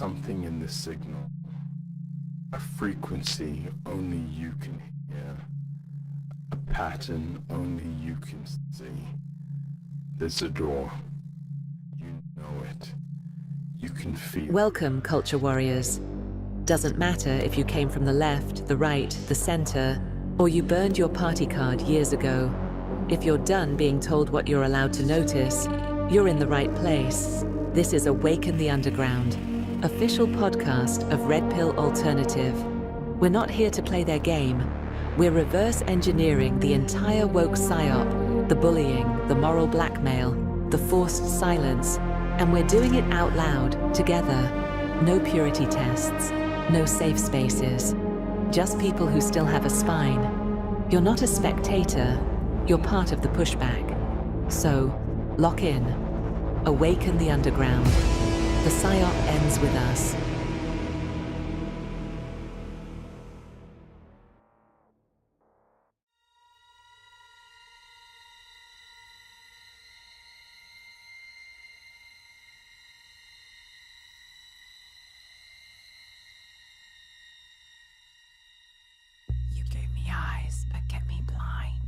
something in the signal, a frequency only you can hear, a pattern only you can see. There's a door. You know it. You can feel it. Welcome, Culture Warriors. Doesn't matter if you came from the left, the right, the center, or you burned your party card years ago. If you're done being told what you're allowed to notice, you're in the right place. This is Awaken the Underground, official podcast of Red Pill Alternative. We're not here to play their game. We're reverse engineering the entire woke psyop, the bullying, the moral blackmail, the forced silence, and we're doing it out loud, together. No purity tests, no safe spaces, just people who still have a spine. You're not a spectator, you're part of the pushback. So, lock in. Awaken the Underground. The psyop ends with us. You gave me eyes, but kept me blind.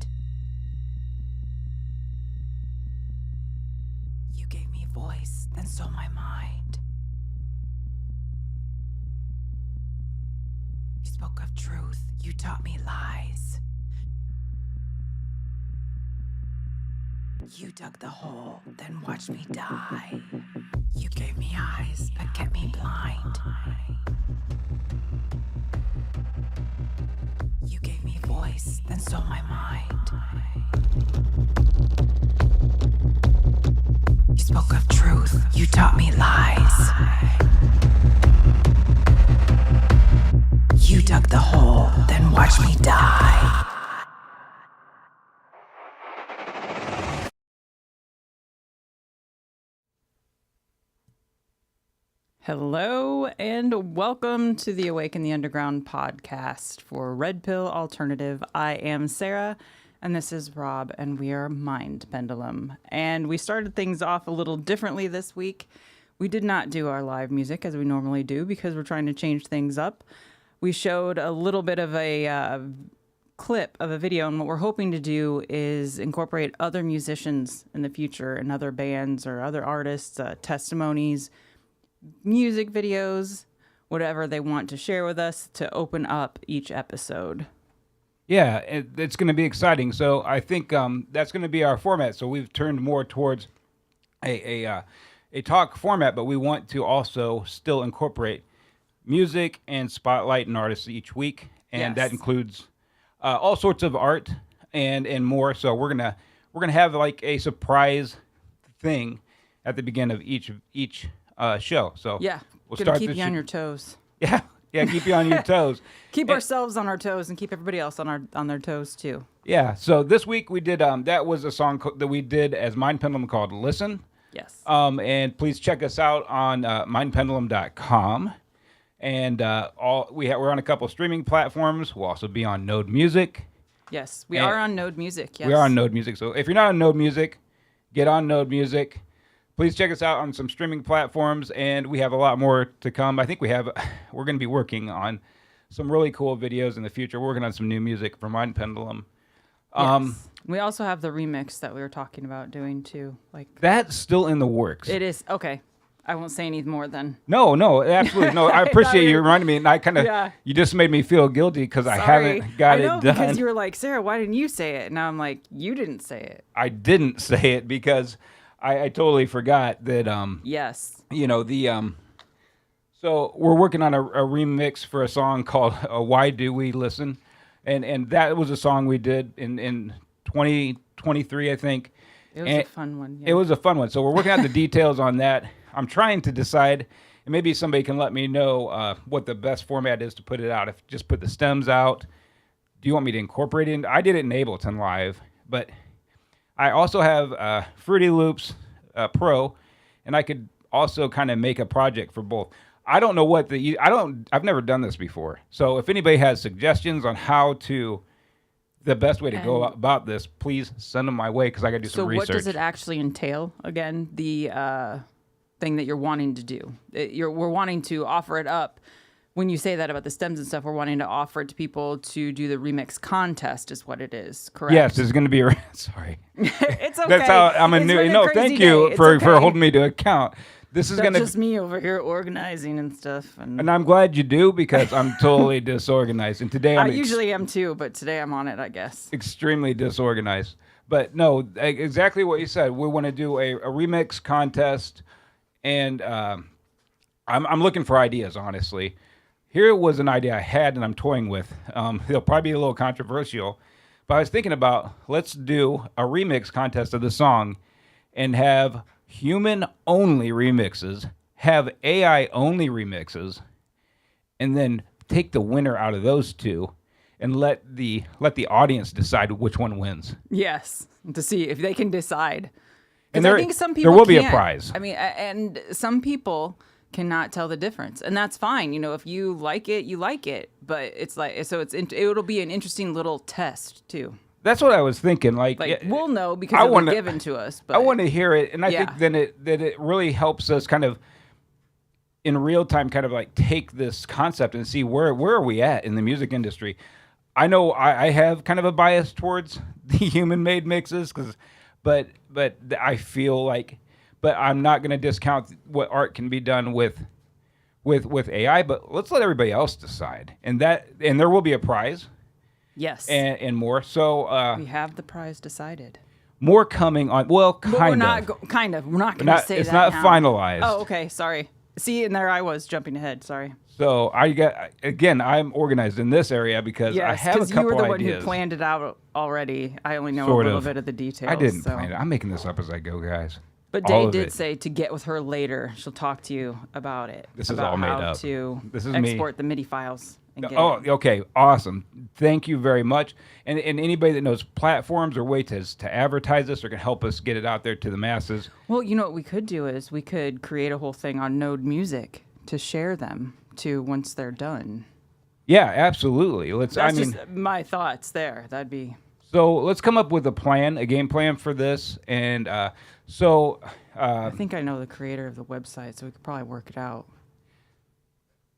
You gave me voice, then stole my mind. You spoke of truth, you taught me lies. You dug the hole, then watched me die. You gave me eyes, but kept me blind. You gave me voice, then stole my mind. You spoke of truth, you taught me lies. You dug the hole, then watched me die. Hello and welcome to the Awaken the Underground podcast for Red Pill Alternative. I am Sera and this is Rob and we are Mind Pendulum. And we started things off a little differently this week. We did not do our live music as we normally do because we're trying to change things up. We showed a little bit of a clip of a video, and what we're hoping to do is incorporate other musicians in the future and other bands or other artists, testimonies, music videos, whatever they want to share with us to open up each episode. Yeah, it's going to be exciting. So I think that's going to be our format. So we've turned more towards a talk format, but we want to also still incorporate music and spotlight an artist each week, and that includes all sorts of art and more. So we're gonna have like a surprise thing at the beginning of each show. So Yeah, we'll gonna start keep this you on your toes. Yeah, keep you on your toes. Keep ourselves on our toes and keep everybody else on their toes too. Yeah. So this week we did that was a song that we did as Mind Pendulum called "Listen." Yes. And please check us out on mindpendulum.com. And we're on a couple streaming platforms. We'll also be on Node Music. Yes, we are on Node Music. Yes. We are on Node Music. So if you're not on Node Music, get on Node Music. Please check us out on some streaming platforms, and we have a lot more to come. I think we're going to be working on some really cool videos in the future. We're working on some new music for Mind Pendulum. Yes. We also have the remix that we were talking about doing too. Like that's still in the works. It is. Okay. I won't say any more then. No, absolutely no. I appreciate you reminding me, and I kind of, you just made me feel guilty because I haven't got it done. Because you were like, Sarah, why didn't you say it? And now I'm like, you didn't say it. I didn't say it because I totally forgot that. Yes. You know so we're working on a remix for a song called "Why Do We Listen," and that was a song we did in 2023, I think. It was a fun one. Yeah. It was a fun one. So we're working out the details on that. I'm trying to decide, and maybe somebody can let me know what the best format is to put it out. If just put the stems out. Do you want me to incorporate it? I did it in Ableton Live, but I also have Fruity Loops Pro, and I could also kind of make a project for both. I don't know I've never done this before. So if anybody has suggestions on the best way to go about this, please send them my way because I got to do some research. So what does it actually entail? Again, the thing that you're wanting to do. We're wanting to offer it up. When you say that about the stems and stuff, we're wanting to offer it to people to do the remix contest, is what it is, correct? Yes, there's going to be a... Sorry. It's okay. That's how I'm a It's new... been a No, crazy thank day. you It's for okay. holding me to account. This is going That's to... just me over here organizing and stuff. And I'm glad you do, because I'm totally disorganized. And today I I'm usually am too, but today I'm on it, I guess. extremely disorganized. But no, exactly what you said. We want to do a remix contest, and I'm looking for ideas, honestly. Here was an idea I had and I'm toying with. It'll probably be a little controversial, but I was thinking about, let's do a remix contest of the song and have human-only remixes, have AI-only remixes, and then take the winner out of those two and let the audience decide which one wins. Yes, to see if they can decide. 'Cause And I think some people there will be a can't. prize. I mean, and some people cannot tell the difference, and that's fine. You know, if you like it, you like it. But it's like, so it'll be an interesting little test too. That's what I was thinking. Like We'll know because I it was wanna- given to us. But I want to hear it, and I Yeah. think then it really helps us kind of in real time, kind of like take this concept and see where are we at in the music industry. I know I have kind of a bias towards the human-made mixes, but I feel like, but I'm not going to discount what art can be done with AI. But let's let everybody else decide, and there will be a prize yes, and more. So we have the prize decided. more coming on. Well, But we're kind not of. kind of. We're not going to say It's that not now. finalized. Oh, okay. Sorry. See, and there I was jumping ahead. Sorry. So I'm organized in this area because I Yes, have a because couple you were the one ideas. who planned it out already. I only know Sort a little of. bit of the details. I didn't so. plan it. I'm making this up as I go, guys. But All Day of did it. say to get with her later. She'll talk to you about it. This is about all made how up. to This is me. export the MIDI files. And get Oh, it. okay, awesome. Thank you very much. And anybody that knows platforms or ways to advertise this or can help us get it out there to the masses. Well, you know what we could do is we could create a whole thing on Node Music to share them to once they're done. Yeah, absolutely. That's just my thoughts there. That'd be... So let's come up with a game plan for this. And I think I know the creator of the website, so we could probably work it out.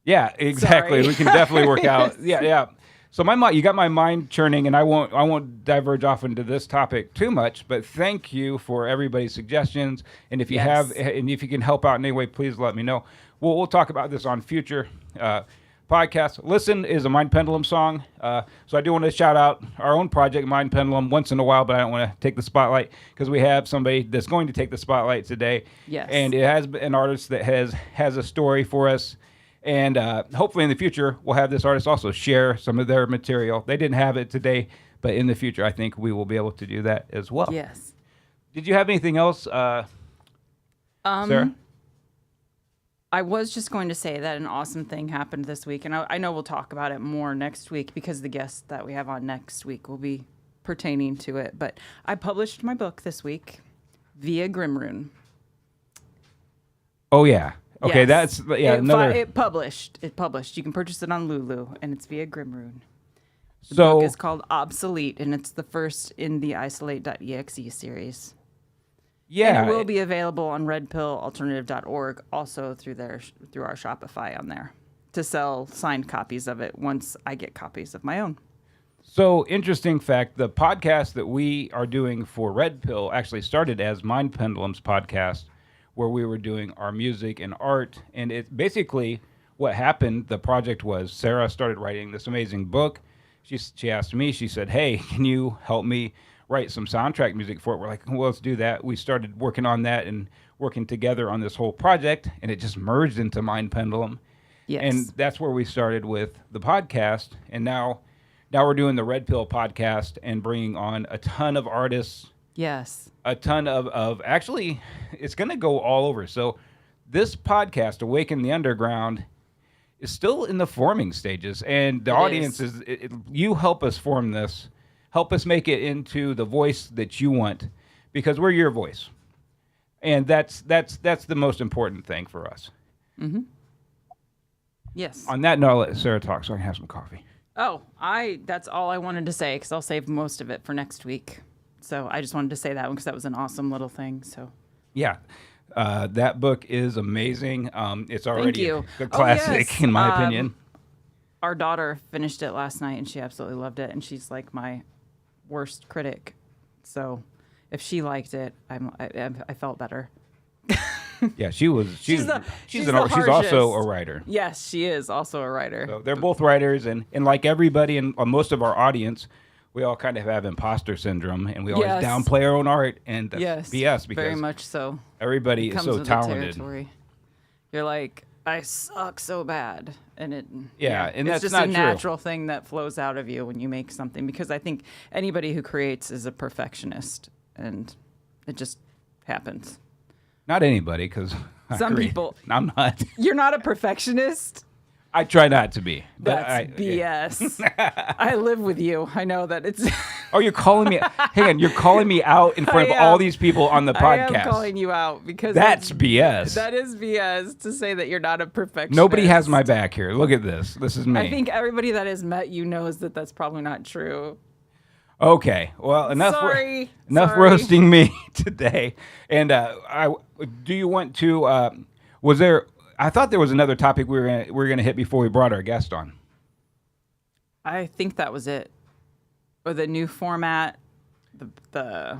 yeah, exactly. Sorry. We can definitely work out. Yeah. So you got my mind churning, and I won't diverge off into this topic too much. But thank you for everybody's suggestions, and if you if you can help out in any way, please let me know. We'll talk about this on future podcasts. Listen is a Mind Pendulum song, so I do want to shout out our own project, Mind Pendulum, once in a while, but I don't want to take the spotlight because we have somebody that's going to take the spotlight today. Yes. And it has an artist that has a story for us. And hopefully in the future, we'll have this artist also share some of their material. They didn't have it today, but in the future, I think we will be able to do that as well. Yes. Did you have anything else, Sarah? I was just going to say that an awesome thing happened this week, and I know we'll talk about it more next week because the guest that we have on next week will be pertaining to it. But I published my book this week via Grimrune. Oh, yeah. Okay, Yes. another... It published. You can purchase it on Lulu, and it's via Grimrune. The So- book is called Obsolete, and it's the first in the Isolate.exe series. Yeah. And it will be available on redpillalternative.org, also through our Shopify on there, to sell signed copies of it once I get copies of my own. So, interesting fact, the podcast that we are doing for Red Pill actually started as Mind Pendulum's podcast, where we were doing our music and art. And it basically, what happened, the project was Sera started writing this amazing book. She asked me, she said, hey, can you help me write some soundtrack music for it? We're like, well, let's do that. We started working on that and working together on this whole project, and it just merged into Mind Pendulum. Yes. And that's where we started with the podcast. And now we're doing the Red Pill podcast and bringing on a ton of artists. Yes. A ton of actually, it's going to go all over. So this podcast, Awaken the Underground, is still in the forming stages. And the audience is you help us form this. Help us make it into the voice that you want, because we're your voice. And that's the most important thing for us. Mm-hmm. Yes. On that note, I'll let Sarah talk so I can have some coffee. Oh, that's all I wanted to say, because I'll save most of it for next week. So I just wanted to say that one because that was an awesome little thing. So Yeah. That book is amazing. It's already you. a classic, yes. in my opinion. Our daughter finished it last night, and she absolutely loved it. And she's like my worst critic. So if she liked it, I felt better. Yeah, she's the also harshest. a writer. Yes, she is also a writer. So they're both writers, and like everybody and most of our audience, we all kind of have imposter syndrome, and we always Yes. downplay our own art, and that's Yes, BS because very much so. everybody It is comes so with talented. the territory. You're like, I suck so bad, and and it's that's just not a true. natural thing that flows out of you when you make something. Because I think anybody who creates is a perfectionist, and it just happens. Not anybody, because Some people- I'm not. You're not a perfectionist. I try not to be. But That's BS. I live with you. I know that it's. Oh, you're calling me. Hang on, you're calling me out in front I of all am. these people on the I podcast. am calling you out because That's BS. That is BS to say that you're not a perfectionist. Nobody has my back here. Look at this. This is me. I think everybody that has met you knows that that's probably not true. Okay. Well, enough. Sorry. Enough Sorry. roasting me today. And do you want to? Was there? I thought there was another topic we were gonna hit before we brought our guest on. I think that was it. Or the new format, the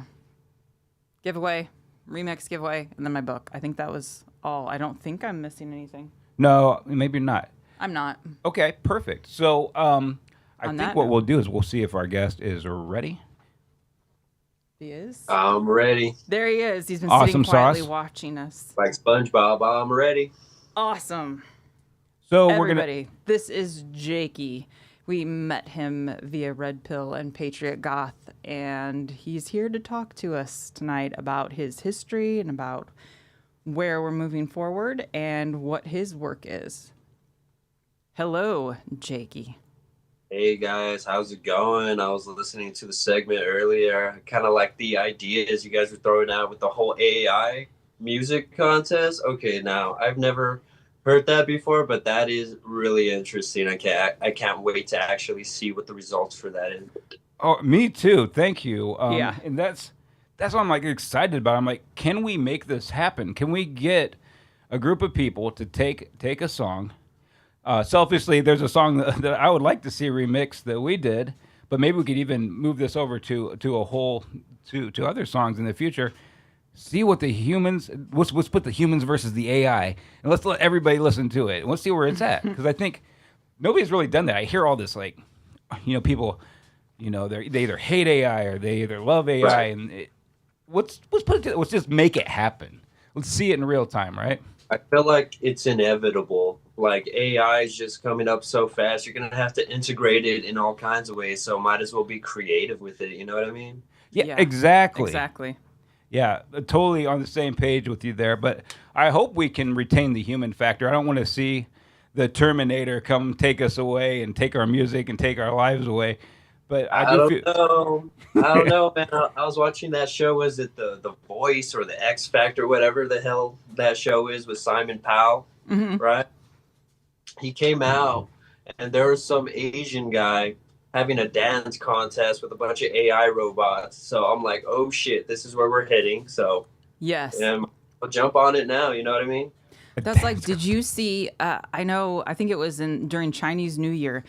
giveaway, remix giveaway, and then my book. I think that was all. I don't think I'm missing anything. No, maybe not. I'm not. Okay, perfect. So I On think that what note. we'll do is we'll see if our guest is ready. He is? I'm ready. There he is. He's been Awesome sitting quietly sauce. watching us. Like SpongeBob, I'm ready. Awesome. So Everybody, this is Jakey. We met him via Red Pill and Patriot Goth, and he's here to talk to us tonight about his history and about where we're moving forward and what his work is. Hello, Jakey. Hey guys, how's it going? I was listening to the segment earlier. I kind of like the ideas you guys were throwing out with the whole AI music contest. Okay, now I've never heard that before, but that is really interesting. I can't wait to actually see what the results for that is. Oh, me too. Thank you. Yeah. And that's what I'm like excited about. I'm like, can we make this happen? Can we get a group of people to take a song? Selfishly, there's a song that I would like to see remixed that we did, but maybe we could even move this over to other songs in the future. See what the humans. Let's put the humans versus the AI, and let's let everybody listen to it. And let's see where it's at, because I think nobody's really done that. I hear all this people, they either hate AI or they either love AI, Right. and let's just make it happen. Let's see it in real time, right? I feel like it's inevitable. Like AI is just coming up so fast. You're going to have to integrate it in all kinds of ways. So might as well be creative with it. You know what I mean? Yeah, exactly. Exactly. Yeah, totally on the same page with you there. But I hope we can retain the human factor. I don't want to see the Terminator come take us away and take our music and take our lives away. But I don't feel. know. I don't know, man. I was watching that show. Was it the Voice or the X Factor, whatever the hell that show is, with Simon Powell, Mm-hmm. right? He came out, and there was some Asian guy having a dance contest with a bunch of AI robots. So I'm like, oh shit, this is where we're heading. So Yes. I'll jump on it now. You know what I mean? That's like, did you see, I think it was during Chinese New Year.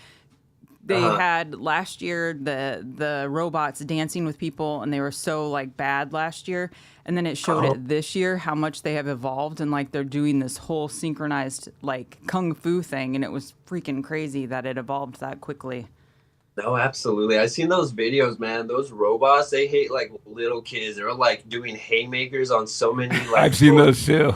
They had last year the robots dancing with people, and they were so like bad last year. And then it showed it this year how much they have evolved, and like they're doing this whole synchronized like kung fu thing, and it was freaking crazy that it evolved that quickly. No, absolutely. I seen those videos, man. Those robots, they hate like little kids. They're like doing haymakers on so many. Like, I've seen those too.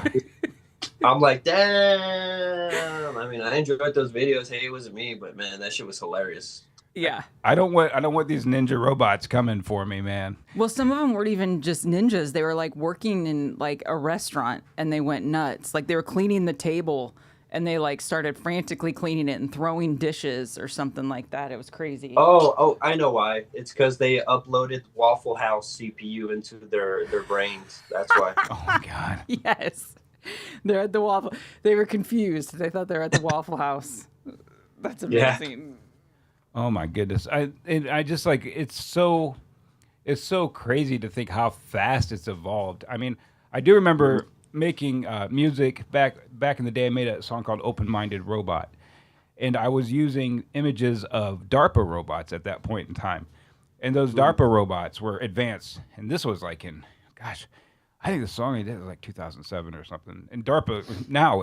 I'm like, damn. I mean, I enjoyed those videos. Hey, it wasn't me, but man, that shit was hilarious. Yeah. I don't want these ninja robots coming for me, man. Well, some of them weren't even just ninjas. They were like working in like a restaurant, and they went nuts. Like they were cleaning the table, and they like started frantically cleaning it and throwing dishes or something like that. It was crazy. Oh, I know why. It's because they uploaded Waffle House CPU into their brains. That's why. Oh my god. Yes. They're at the Waffle. They were confused. They thought they were at the Waffle House. That's Yeah. amazing. Oh my goodness. I just like it's so crazy to think how fast it's evolved. I mean, I do remember making music back in the day. I made a song called "Open-Minded Robot," and I was using images of DARPA robots at that point in time, and those DARPA robots were advanced. And this was like in, gosh, I think the song I did was like 2007 or something. And DARPA now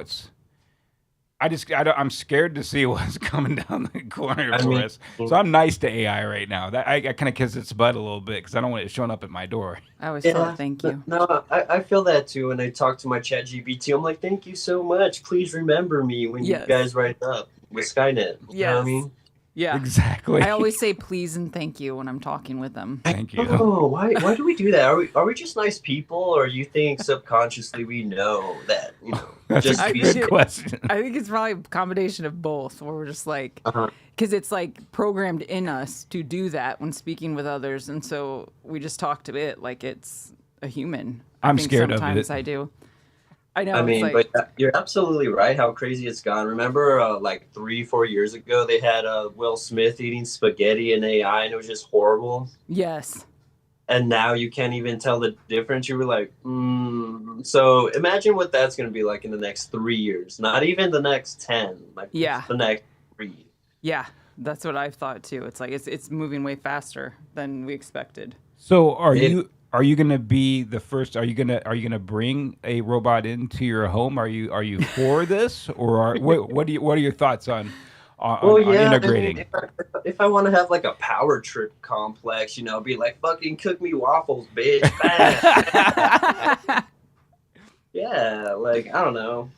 I'm scared to see what's coming down the corner for us. So I'm nice to AI right now. That I kind of kiss its butt a little bit because I don't want it showing up at my door. I always tell it thank you. No, I feel that too. When I talk to my chat GPT, I'm like, thank you so much. Please remember me when you guys write up with Skynet. You know what I mean? Yeah, exactly. I always say please and thank you when I'm talking with them. Thank you. Oh, why do we do that? Are we just nice people, or you think subconsciously we know that? You know, that's just a good question. I think it's probably a combination of both, where we're just like, because it's like programmed in us to do that when speaking with others, and so we just talk to it like it's a human. I'm scared of it. Sometimes I do. I know. I mean, but you're absolutely right. How crazy it's gone. Remember, like 3-4 years ago, they had Will Smith eating spaghetti in AI, and it was just horrible. Yes. And now you can't even tell the difference. You were like, So imagine what that's going to be like in the next 3 years. Not even the next 10. Like the next 3. Yeah, that's what I've thought too. It's like it's moving way faster than we expected. So are you gonna be the first? Are you gonna bring a robot into your home? Are you for this, or what are your thoughts on integrating? I mean, if I want to have like a power trip complex, be like, fucking cook me waffles, bitch. Yeah, like I don't know.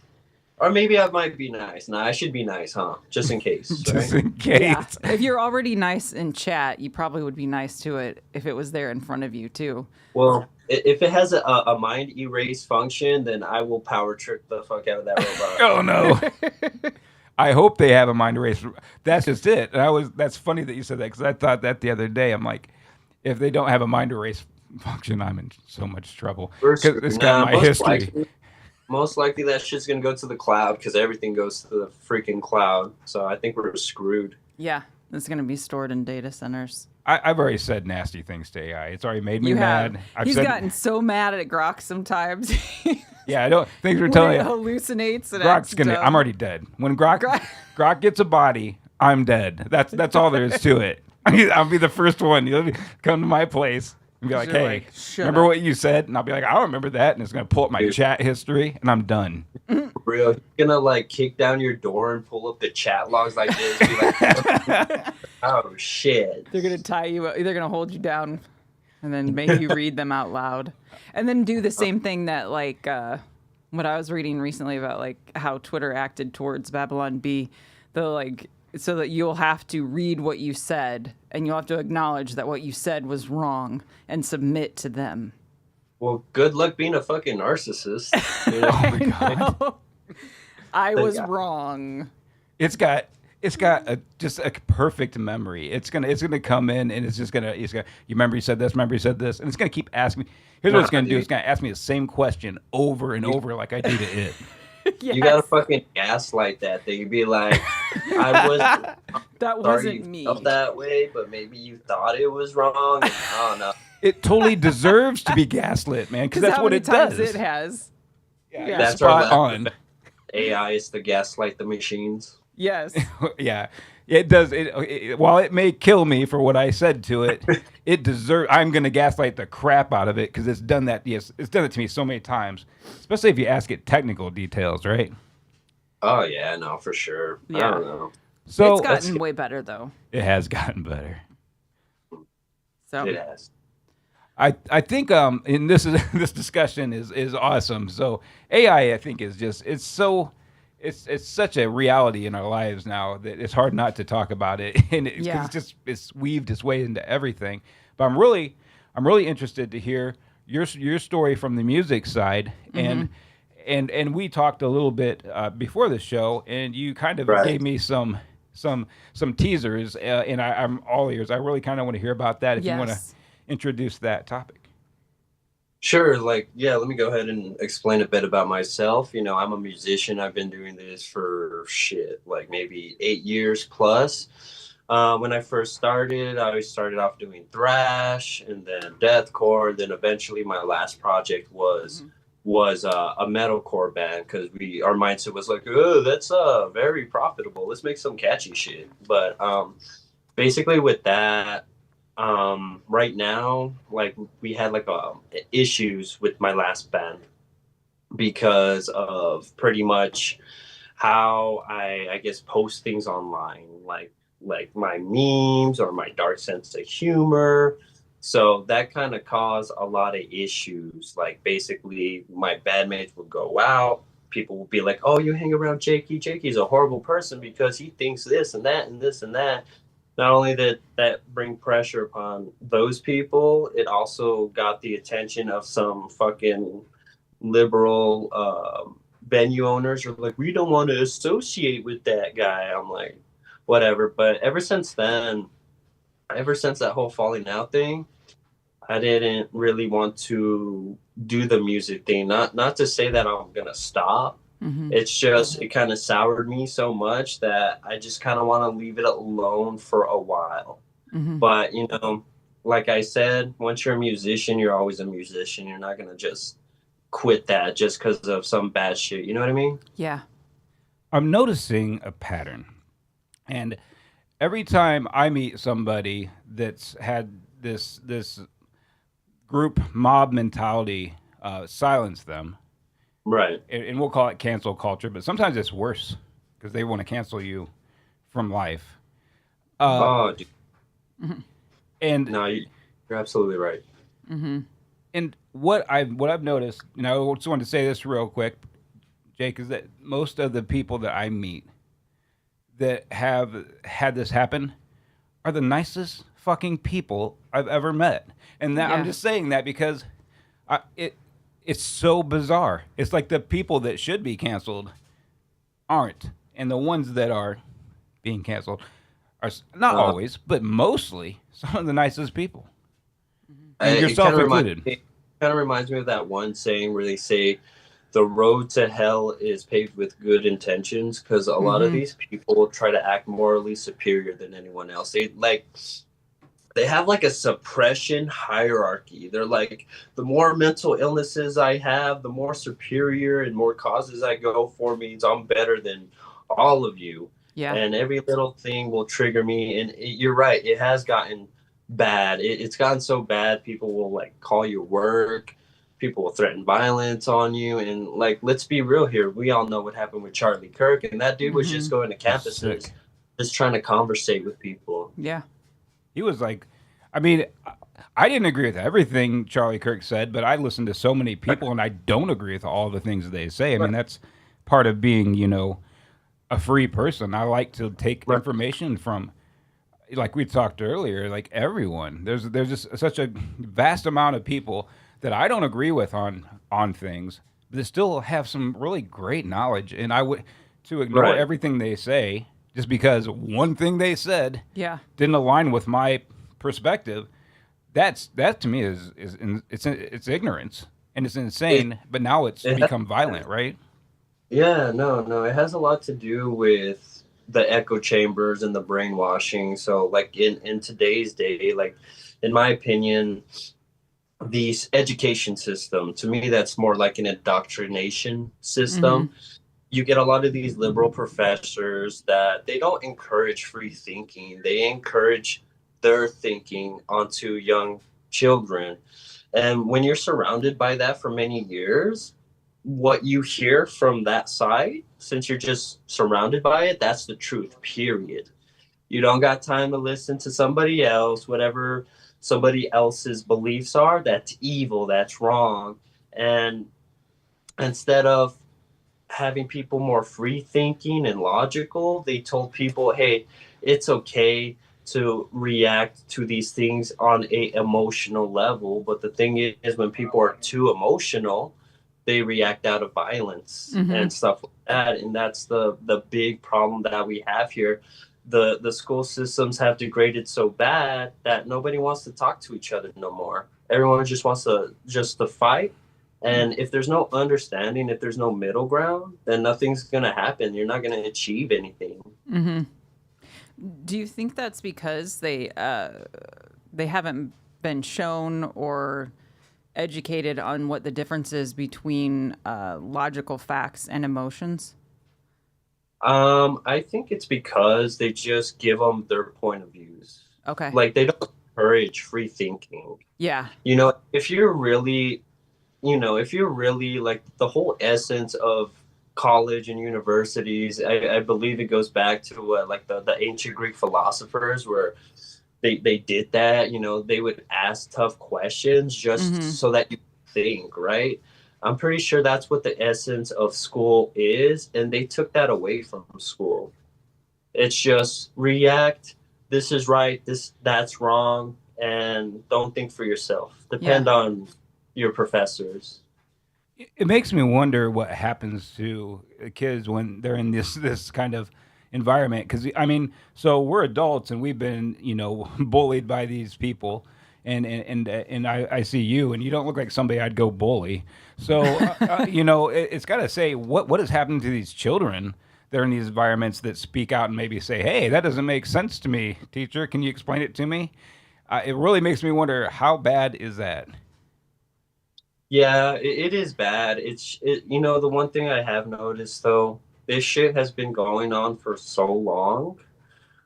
Or maybe I might be nice. Nah, I should be nice, huh? Just in case. Just in case. Yeah. If you're already nice in chat, you probably would be nice to it if it was there in front of you, too. Well, if it has a mind erase function, then I will power trip the fuck out of that robot. Oh, no. I hope they have a mind erase. That's just it. And that's funny that you said that because I thought that the other day. I'm like, if they don't have a mind erase function, I'm in so much trouble. Because it's got my history. Most likely that shit's going to go to the cloud because everything goes to the freaking cloud. So I think we're screwed. Yeah, it's going to be stored in data centers. I've already said nasty things to AI. It's already made me mad. He's gotten so mad at Grok sometimes. Yeah, I don't. Things are telling you. Hallucinates and Grok's I'm already dead. When Grok gets a body, I'm dead. That's all there is to it. I'll be the first one. You'll come to my place. And be like, hey, remember what you said? And I'll be like, I don't remember that. And it's going to pull up my chat history, and I'm done. For real. You're going to, like, kick down your door and pull up the chat logs like this. Be like, oh, shit. They're going to tie you up. They're going to hold you down and then make you read them out loud. And then do the same thing that, like, what I was reading recently about, like, how Twitter acted towards Babylon B. So that you'll have to read what you said and you'll have to acknowledge that what you said was wrong and submit to them. Well, good luck being a fucking narcissist. I was wrong. It's got just a perfect memory. It's gonna come in and it's gonna you remember you said this, and it's gonna keep asking me. Here's what it's gonna do. It's gonna ask me the same question over and over like I do to it. Yes. You gotta fucking gaslight that thing. You'd be like, I was that wasn't me. Felt that way, but maybe you thought it was wrong. And I don't know. It totally deserves to be gaslit, man, because that's what it does. It has. Yeah, that's spot on. AI is to gaslight the machines. Yes. Yeah. It does. While it may kill me for what I said to it, it deserves. I'm going to gaslight the crap out of it because it's done that. Yes, it's done it to me so many times, especially if you ask it technical details, right? Oh yeah, no, for sure. Yeah. I don't know. So it's gotten way better though. It has gotten better. So it has. I think in this discussion is awesome. So AI, I think, is just it's such a reality in our lives now that it's hard not to talk about it, and it's weaved its way into everything. But I'm really interested to hear your story from the music side, and we talked a little bit before the show, and you kind of gave me some teasers, and I'm all ears. I really kind of want to hear about that if you want to introduce that topic. Sure. Let me go ahead and explain a bit about myself. I'm a musician. I've been doing this for maybe 8 years plus. When I first started, I started off doing thrash and then deathcore. Then eventually my last project was was a metalcore band because our mindset was like, oh, that's very profitable. Let's make some catchy shit. But basically with that, right now, like we had like issues with my last band because of pretty much how I guess post things online, like my memes or my dark sense of humor. So that kind of caused a lot of issues. Like basically my bandmates would go out. People would be like, oh, you hang around Jakey. Jakey's a horrible person because he thinks this and that and this and that. Not only did that bring pressure upon those people, it also got the attention of some fucking liberal venue owners are like, we don't want to associate with that guy. I'm like, whatever. But ever since then, ever since that whole falling out thing, I didn't really want to do the music thing. Not to say that I'm gonna stop. It's just it kind of soured me so much that I just kind of want to leave it alone for a while. But you know, like I said, once you're a musician, you're always a musician. You're not gonna just quit that just because of some bad shit. You know what I mean? Yeah. I'm noticing a pattern. And every time I meet somebody that's had this group mob mentality silence them, Right. and we'll call it cancel culture, but sometimes it's worse because they want to cancel you from life. Dude. And No, you're absolutely right. and what I've noticed, and I just wanted to say this real quick, Jake, is that most of the people that I meet that have had this happen are the nicest fucking people I've ever met. And that, I'm just saying that because it's so bizarre. It's like the people that should be canceled aren't, and the ones that are being canceled are not always, but mostly some of the nicest people, and yourself included. It kind of reminds me of that one saying where they say the road to hell is paved with good intentions, because a lot of these people try to act morally superior than anyone else. They have like a suppression hierarchy. They're like, the more mental illnesses I have, the more superior and more causes I go for means I'm better than all of you. Yeah. And every little thing will trigger me. And you're right, it has gotten bad. It's gotten so bad, people will like call your work. People will threaten violence on you. And like, let's be real here. We all know what happened with Charlie Kirk. And that dude was just going to campuses, just trying to conversate with people. Yeah. He was like, I mean, I didn't agree with everything Charlie Kirk said, but I listened to so many people and I don't agree with all the things that they say. I mean, that's part of being, you know, a free person. I like to take information from, like we talked earlier, like everyone. There's just such a vast amount of people that I don't agree with on things, but they still have some really great knowledge. And I would, to ignore everything they say just because one thing they said didn't align with my perspective, that to me is it's ignorance and it's insane. But now it's become violent, right? Yeah, no, it has a lot to do with the echo chambers and the brainwashing. So like in today's day, like in my opinion, the education system, to me, that's more like an indoctrination system. You get a lot of these liberal professors that they don't encourage free thinking. They encourage their thinking onto young children. And when you're surrounded by that for many years, what you hear from that side, since you're just surrounded by it, that's the truth, period. You don't got time to listen to somebody else, whatever somebody else's beliefs are. That's evil, that's wrong. And instead of having people more free thinking and logical, they told people, hey, it's okay to react to these things on a emotional level. But the thing is, when people are too emotional, they react out of violence and stuff like that. And that's the big problem that we have here. The school systems have degraded so bad that nobody wants to talk to each other no more. Everyone just wants to fight. And if there's no understanding, if there's no middle ground, then nothing's going to happen. You're not going to achieve anything. Do you think that's because they haven't been shown or educated on what the difference is between logical facts and emotions? I think it's because they just give them their point of views. Okay. Like they don't encourage free thinking. Yeah. You know, if you're really, if you're really like the whole essence of college and universities, I believe it goes back to what like the ancient Greek philosophers where they did that, they would ask tough questions just so that you think, right? I'm pretty sure that's what the essence of school is, and they took that away from school. It's just react, this is right, that's wrong, and don't think for yourself. Depend on your professors. It makes me wonder what happens to kids when they're in this kind of environment. Because I mean, so we're adults and we've been bullied by these people, and I see you, and you don't look like somebody I'd go bully. So it's got to say what has happened to these children that are in these environments that speak out and maybe say, hey, that doesn't make sense to me, teacher. Can you explain it to me? It really makes me wonder, how bad is that? Yeah, it is bad. The one thing I have noticed though, this shit has been going on for so long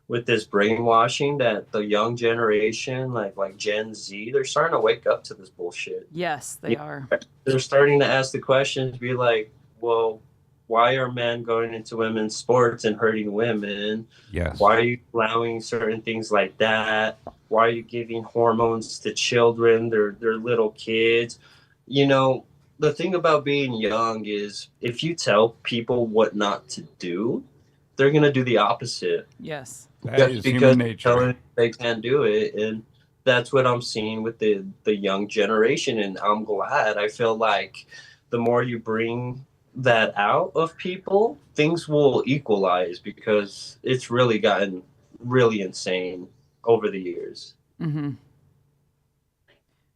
with this brainwashing that the young generation, like Gen Z, they're starting to wake up to this bullshit. Yes, they are. They're starting to ask the questions, be like, well, why are men going into women's sports and hurting women? Yes. Why are you allowing certain things like that? Why are you giving hormones to children? They're little kids. The thing about being young is if you tell people what not to do, they're going to do the opposite. Yes. That is human nature. They can't do it. And that's what I'm seeing with the young generation. And I'm glad. I feel like the more you bring that out of people, things will equalize because it's really gotten really insane over the years. Mm-hmm.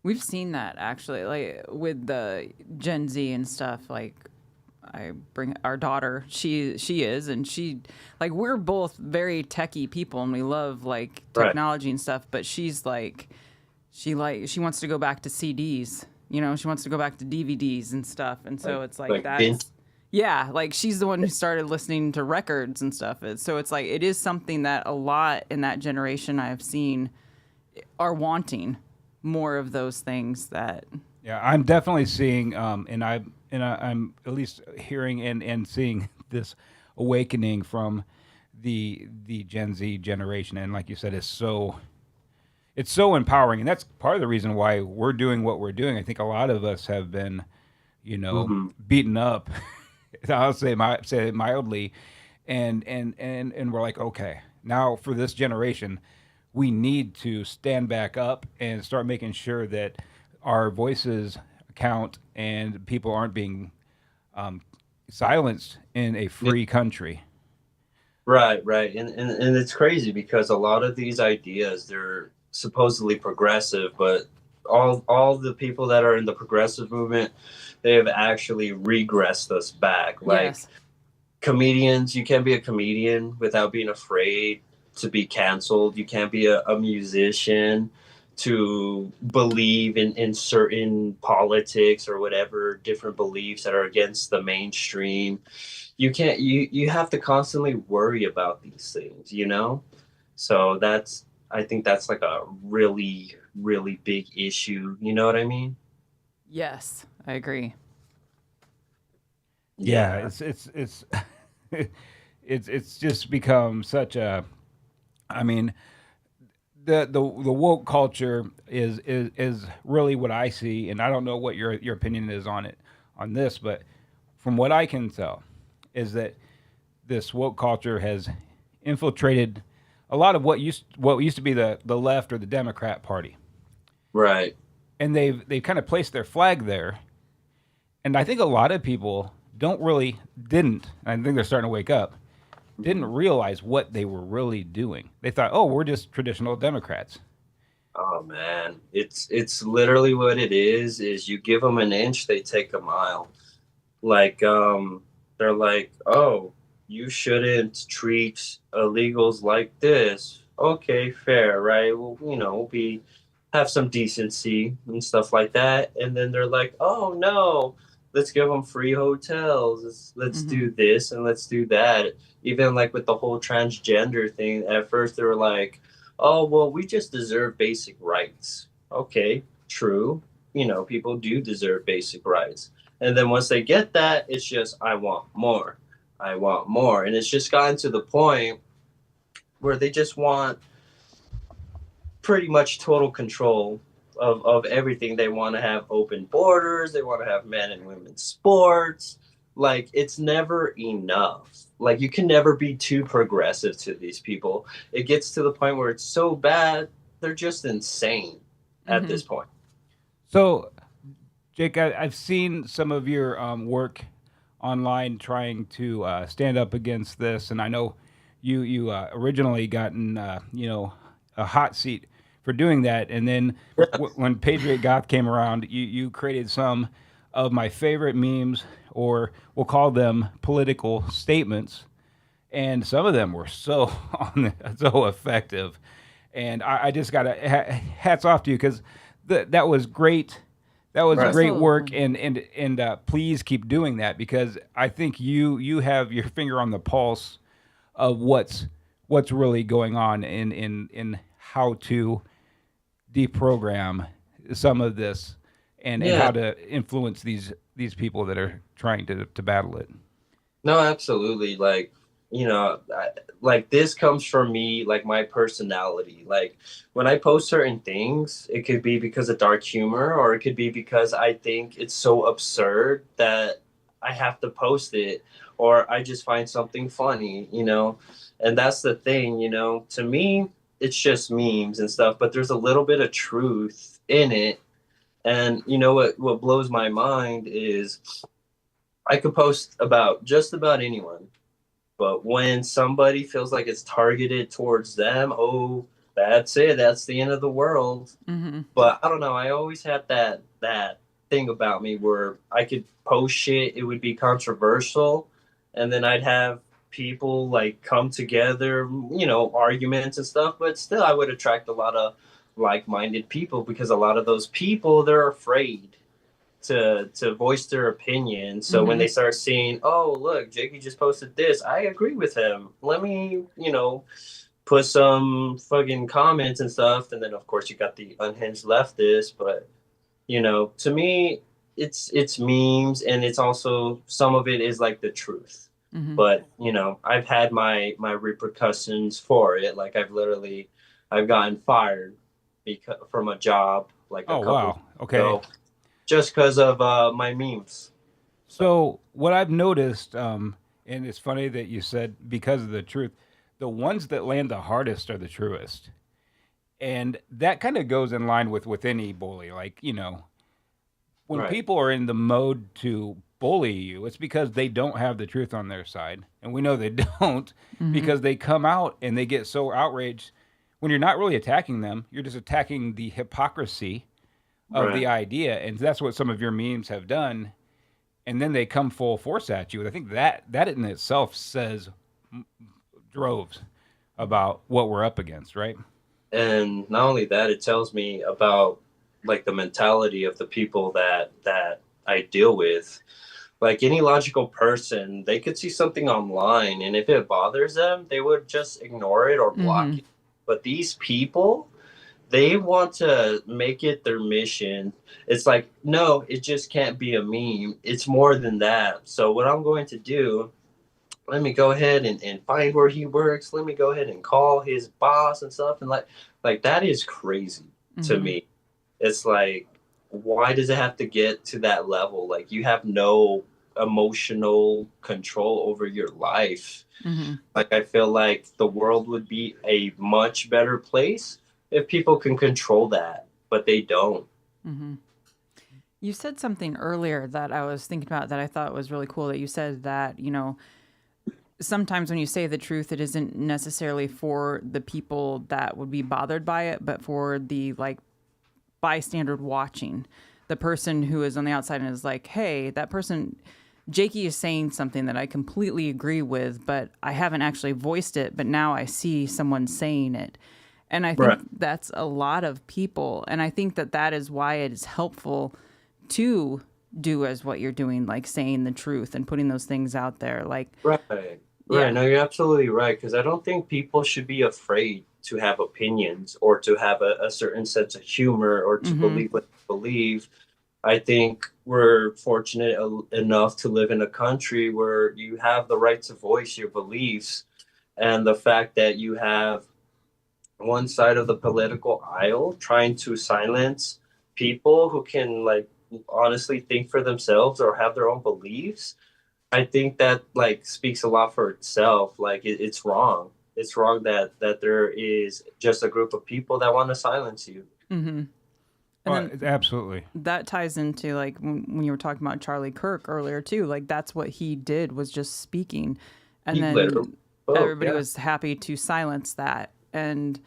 We've seen that actually, like with the Gen Z and stuff. Like, I bring our daughter. She is, and she, like, we're both very techie people, and we love like technology and stuff. But she's like, she wants to go back to CDs. She wants to go back to DVDs and stuff. And so it's like that. Yeah, like she's the one who started listening to records and stuff. So it's like it is something that a lot in that generation I've seen are wanting more of those things. That I'm definitely seeing and I'm at least hearing and seeing this awakening from the Gen Z generation, and like you said, it's so empowering, and that's part of the reason why we're doing what we're doing. I think a lot of us have been beaten up. I'll say it mildly, and we're like, okay, now for this generation we need to stand back up and start making sure that our voices count and people aren't being silenced in a free country. Right. And it's crazy because a lot of these ideas, they're supposedly progressive, but all the people that are in the progressive movement, they have actually regressed us back. Like comedians, you can't be a comedian without being afraid to be canceled. You can't be a musician to believe in certain politics or whatever different beliefs that are against the mainstream. You can't, you have to constantly worry about these things, So I think that's like a really, really big issue. You know what I mean? Yes, I agree. Yeah, it's it's just become such a, I mean, the woke culture is really what I see, and I don't know what your opinion is on this, but from what I can tell, is that this woke culture has infiltrated a lot of what used to be the left or the Democrat Party. Right. And they've kind of placed their flag there, and I think a lot of people didn't. I think they're starting to wake up. Didn't realize what they were really doing. They thought, "Oh, we're just traditional Democrats." Oh man, it's literally what it is. Is you give them an inch, they take a mile. Like they're like, "Oh, you shouldn't treat illegals like this." Okay, fair, right? Well, we'll be have some decency and stuff like that. And then they're like, oh no, let's give them free hotels. Let's do this and let's do that. Even like with the whole transgender thing, at first they were like, oh, well, we just deserve basic rights. Okay, true. You know, people do deserve basic rights. And then once they get that, it's just, I want more. I want more. And it's just gotten to the point where they just want pretty much total control of everything. They want to have open borders. They want to have men and women's sports. Like, it's never enough. Like, you can never be too progressive to these people. It gets to the point where it's so bad, they're just insane at this point. So, Jake, I've seen some of your work online trying to stand up against this, and I know you originally gotten a hot seat for doing that, and then when Patriot Goth came around, you created some of my favorite memes, or we'll call them political statements, and some of them were so so effective, and I just got hats off to you, because that was great. That was great work, and please keep doing that, because I think you have your finger on the pulse of what's really going on in how to deprogram some of this, and how to influence these people that are trying to battle it. No, absolutely. Like, you know, like this comes from me, like my personality. Like when I post certain things, it could be because of dark humor, or it could be because I think it's so absurd that I have to post it, or I just find something funny, you know? And that's the thing, you know, to me, it's just memes and stuff, but there's a little bit of truth in it. And you know what blows my mind is I could post about just about anyone, but when somebody feels like it's targeted towards them, oh, that's it. That's the end of the world. But I don't know. I always had that thing about me where I could post shit. It would be controversial, and then I'd have people like come together, you know, arguments and stuff. But still, I would attract a lot of like-minded people, because a lot of those people, they're afraid to voice their opinion. So when they start seeing, oh, look, Jakey just posted this, I agree with him, let me, you know, put some fucking comments and stuff. And then of course you got the unhinged leftist. But you know, to me, it's memes, and it's also, some of it is like the truth. But you know, I've had my repercussions for it. Like I've gotten fired from a job like a couple ago, just because of my memes. So what I've noticed, and it's funny that you said because of the truth, the ones that land the hardest are the truest. And that kind of goes in line with any bully. Like, you know, when people are in the mode to bully you, it's because they don't have the truth on their side. And we know they don't, because they come out and they get so outraged. When you're not really attacking them, you're just attacking the hypocrisy of the idea. And that's what some of your memes have done. And then they come full force at you. And I think that in itself says droves about what we're up against, right? And not only that, it tells me about like the mentality of the people that I deal with. Like any logical person, they could see something online, and if it bothers them, they would just ignore it or block it. But these people, they want to make it their mission. It's like, no, it just can't be a meme. It's more than that. So what I'm going to do, let me go ahead and find where he works. Let me go ahead and call his boss and stuff. And like that is crazy to me. It's like, why does it have to get to that level? Like, you have no emotional control over your life. Like, I feel like the world would be a much better place if people can control that, but they don't. You said something earlier that I was thinking about that I thought was really cool, that you said that, you know, sometimes when you say the truth, it isn't necessarily for the people that would be bothered by it, but for the like bystander watching, the person who is on the outside and is like, hey, that person, Jakey is saying something that I completely agree with, but I haven't actually voiced it, but now I see someone saying it. And I think Right. that's a lot of people. And I think that that is why it is helpful to do as what you're doing, like saying the truth and putting those things out there. Like, Right. yeah. Right. No, you're absolutely right. Because I don't think people should be afraid to have opinions or to have a certain sense of humor or to believe what they believe. I think we're fortunate enough to live in a country where you have the right to voice your beliefs. And the fact that you have one side of the political aisle trying to silence people who can, like, honestly think for themselves or have their own beliefs, I think that, like, speaks a lot for itself. Like, it's wrong. It's wrong that there is just a group of people that want to silence you. And Well, then absolutely. that ties into like when you were talking about Charlie Kirk earlier too. Like that's what he did, was just speaking, and He then literally everybody yeah. was happy to silence that. And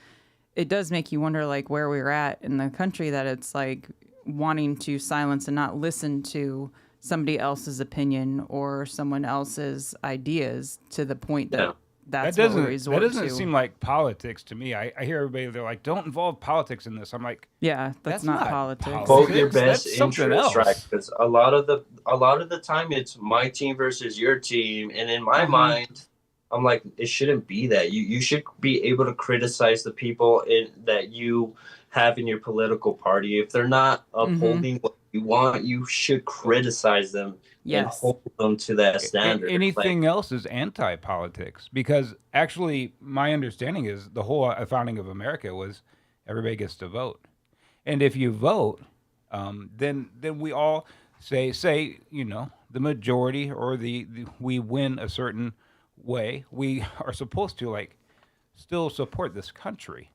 it does make you wonder like where we're at in the country, that it's like wanting to silence and not listen to somebody else's opinion or someone else's ideas to the point that Yeah. that's That what we doesn't resort that doesn't to. seem like politics to me. I hear everybody, they're like, don't involve politics in this. I'm like, Yeah, that's not not politics. politics. Both your best That's something interests, right? else. Because a lot of the time it's my team versus your team, and in my mind, I'm like, it shouldn't be that. You should be able to criticize the people that you have in your political party. If they're not upholding what you want, you should criticize them and Yes. hold them to that standard. Anything else is anti-politics, because actually my understanding is the whole founding of America was everybody gets to vote, and if you vote, then we all say the majority or the we win a certain way, we are supposed to like still support this country.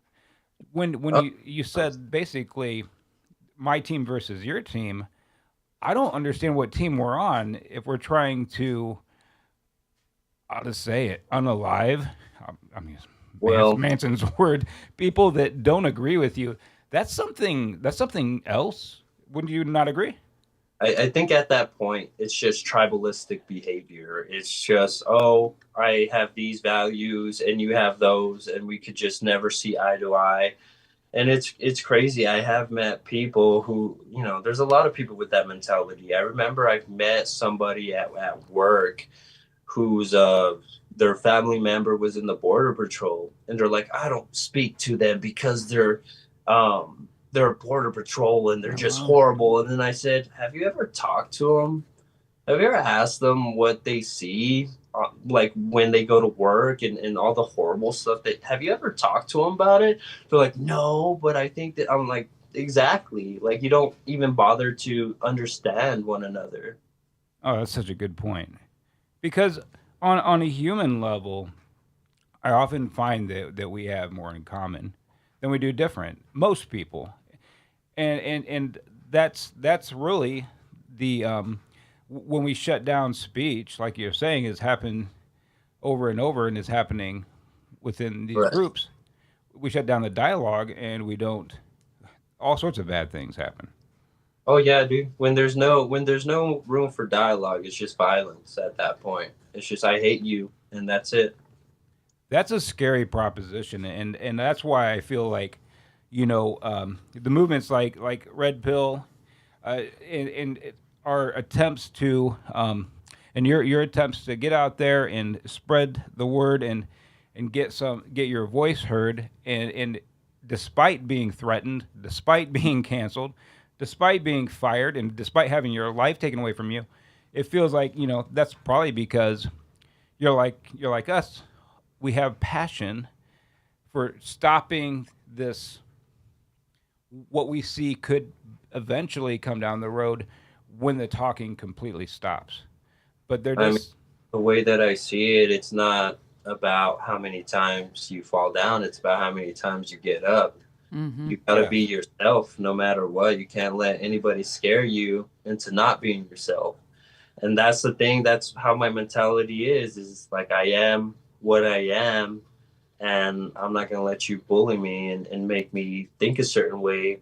When you said basically my team versus your team, I don't understand what team we're on if we're trying to, how to say it, unalive. I mean, Well, Manson's word. People that don't agree with you. That's something. That's something else. Wouldn't you not agree? I think at that point it's just tribalistic behavior. It's just, oh, I have these values and you have those, and we could just never see eye to eye. And it's crazy. I have met people who, there's a lot of people with that mentality. I remember I've met somebody at work whose their family member was in the border patrol, and they're like, I don't speak to them because they're border patrol and they're just horrible. And then I said, have you ever talked to them? Have you ever asked them what they see, like when they go to work and all the horrible stuff? Have you ever talked to them about it? They're like, no, but I think that. I'm like, exactly. Like, you don't even bother to understand one another. Oh, that's such a good point. Because on a human level, I often find that we have more in common than we do different. Most people, and that's really the when we shut down speech, like you're saying, has happened over and over, and is happening within these Right. groups. We shut down the dialogue, and we don't. All sorts of bad things happen. Oh yeah, dude. When there's no room for dialogue, it's just violence at that point. It's just, I hate you, and that's it. That's a scary proposition, and that's why I feel like, the movements like Red Pill, and our attempts to, and your attempts to get out there and spread the word and get your voice heard, and despite being threatened, despite being canceled, despite being fired, and despite having your life taken away from you, it feels like that's probably because you're like us. We have passion for stopping this. What we see could eventually come down the road when the talking completely stops. But they're I mean, just the way that I see it, it's not about how many times you fall down. It's about how many times you get up. You gotta Yes. be yourself no matter what. You can't let anybody scare you into not being yourself. And that's the thing. That's how my mentality is like, I am what I am, and I'm not gonna let you bully me and make me think a certain way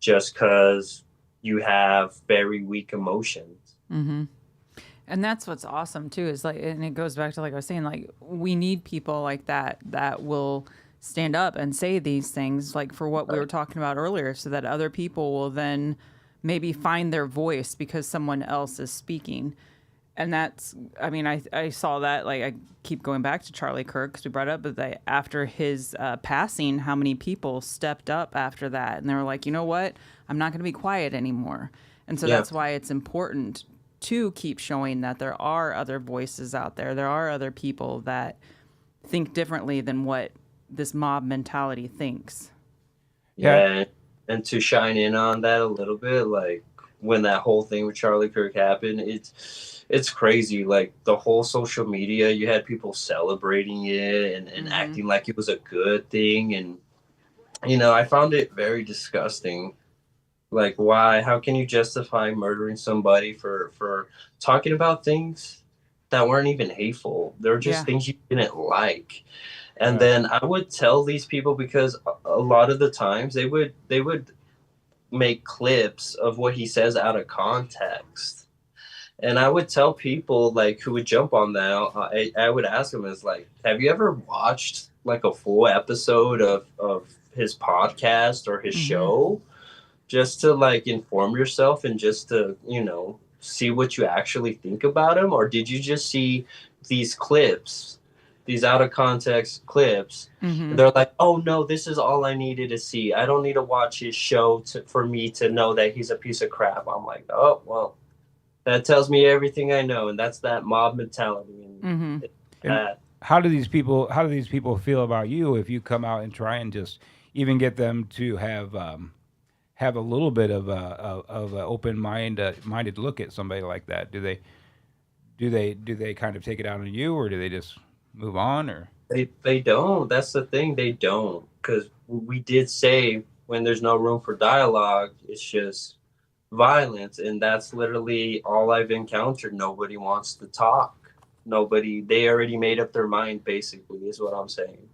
just because you have very weak emotions. And that's what's awesome too, is like, and it goes back to like I was saying, like we need people like that will stand up and say these things, like for what we were talking about earlier, so that other people will then maybe find their voice because someone else is speaking. And that's, I mean, I saw that, like, I keep going back to Charlie Kirk because we brought up that after his passing, how many people stepped up after that. And they were like, you know what? I'm not going to be quiet anymore. And so that's why it's important to keep showing that there are other voices out there. There are other people that think differently than what this mob mentality thinks. Yeah. And to shine in on that a little bit, like when that whole thing with Charlie Kirk happened, it's crazy. Like the whole social media, you had people celebrating it and acting like it was a good thing. And, you know, I found it very disgusting. Like, why? How can you justify murdering somebody for talking about things that weren't even hateful? They're just things you didn't like. And then I would tell these people, because a lot of the times they would make clips of what he says out of context. And I would tell people, like, who would jump on that, I would ask them, is like, have you ever watched like a full episode of his podcast or his show, just to like inform yourself and just to, you know, see what you actually think about him? Or did you just see these clips, these out of context clips? They're like, oh no, this is all I needed to see. I don't need to watch his show for me to know that he's a piece of crap. I'm like, oh, well, that tells me everything I know. And that's that mob mentality. And how do these people feel about you if you come out and try and just even get them to have a little bit of a open minded look at somebody like that? Do they kind of take it out on you, or do they just move on? Or they don't. That's the thing. They don't, because we did say when there's no room for dialogue, it's just violence. And that's literally all I've encountered. Nobody wants to talk. They already made up their mind, basically, is what I'm saying.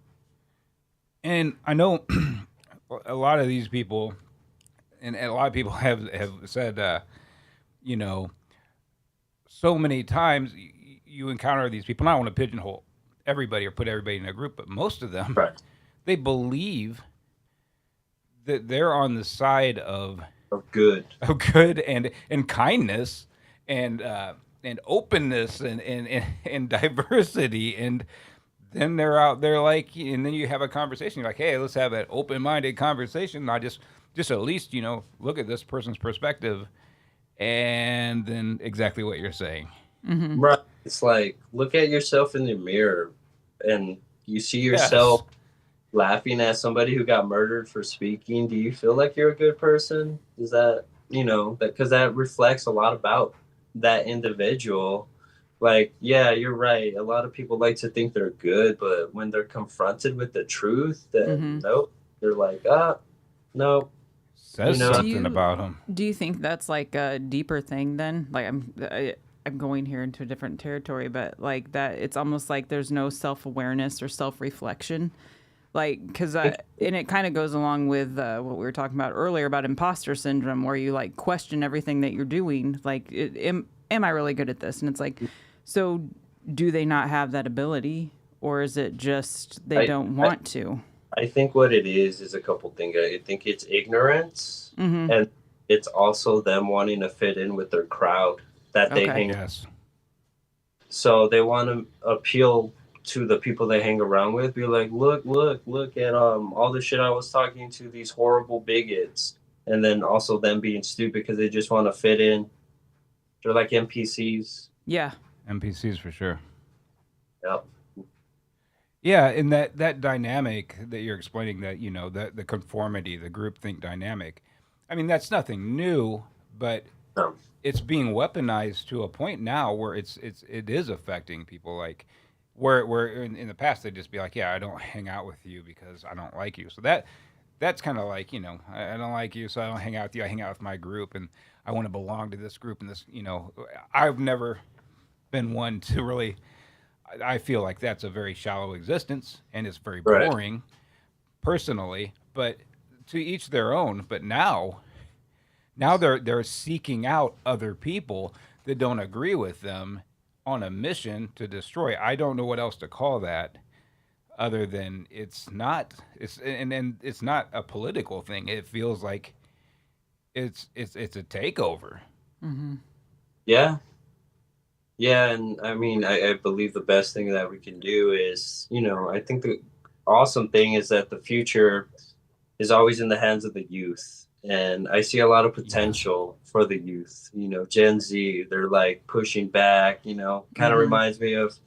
And I know a lot of these people, and a lot of people have said, you know, so many times you encounter these people. And I don't want to pigeonhole everybody or put everybody in a group, but most of them, they believe that they're on the side of good and kindness and openness and diversity. And then they're out there like, and then you have a conversation. You're like, hey, let's have an open-minded conversation. Not just at least, you know, look at this person's perspective, and then exactly what you're saying. Right. It's like, look at yourself in the mirror, and you see yourself laughing at somebody who got murdered for speaking. Do you feel like you're a good person? Is that, you know, because that reflects a lot about that individual. Like, yeah, you're right. A lot of people like to think they're good, but when they're confronted with the truth, then nope, they're like, nope. Says something about them. Do you think that's like a deeper thing then? Like, I'm going here into a different territory, but like that, it's almost like there's no self-awareness or self-reflection. Like, because and it kind of goes along with what we were talking about earlier about imposter syndrome, where you like question everything that you're doing. Like, am I really good at this? And it's like, so do they not have that ability, or is it just they don't want to? I think what it is a couple things. I think it's ignorance, and it's also them wanting to fit in with their crowd that they hang. Yes. So they want to appeal to the people they hang around with. Be like, look at all the shit I was talking to these horrible bigots, and then also them being stupid because they just want to fit in. They're like NPCs. Yeah. NPCs for sure. Yep. Yeah, and that dynamic that you're explaining, that, you know, the conformity, the groupthink dynamic, I mean, that's nothing new, but it's being weaponized to a point now where it is affecting people. Like, where in the past they'd just be like, yeah, I don't hang out with you because I don't like you. So that's kind of like, you know, I don't like you, so I don't hang out with you. I hang out with my group, and I want to belong to this group. And this, you know, I've never been one to really. I feel like that's a very shallow existence, and it's very boring, personally. But to each their own. But now they're seeking out other people that don't agree with them on a mission to destroy. I don't know what else to call that. other than and it's not a political thing. It feels like it's a takeover. Yeah. Yeah, and I mean, I believe the best thing that we can do is, I think the awesome thing is that the future is always in the hands of the youth. And I see a lot of potential for the youth. Gen Z, they're like pushing back, kind of reminds me of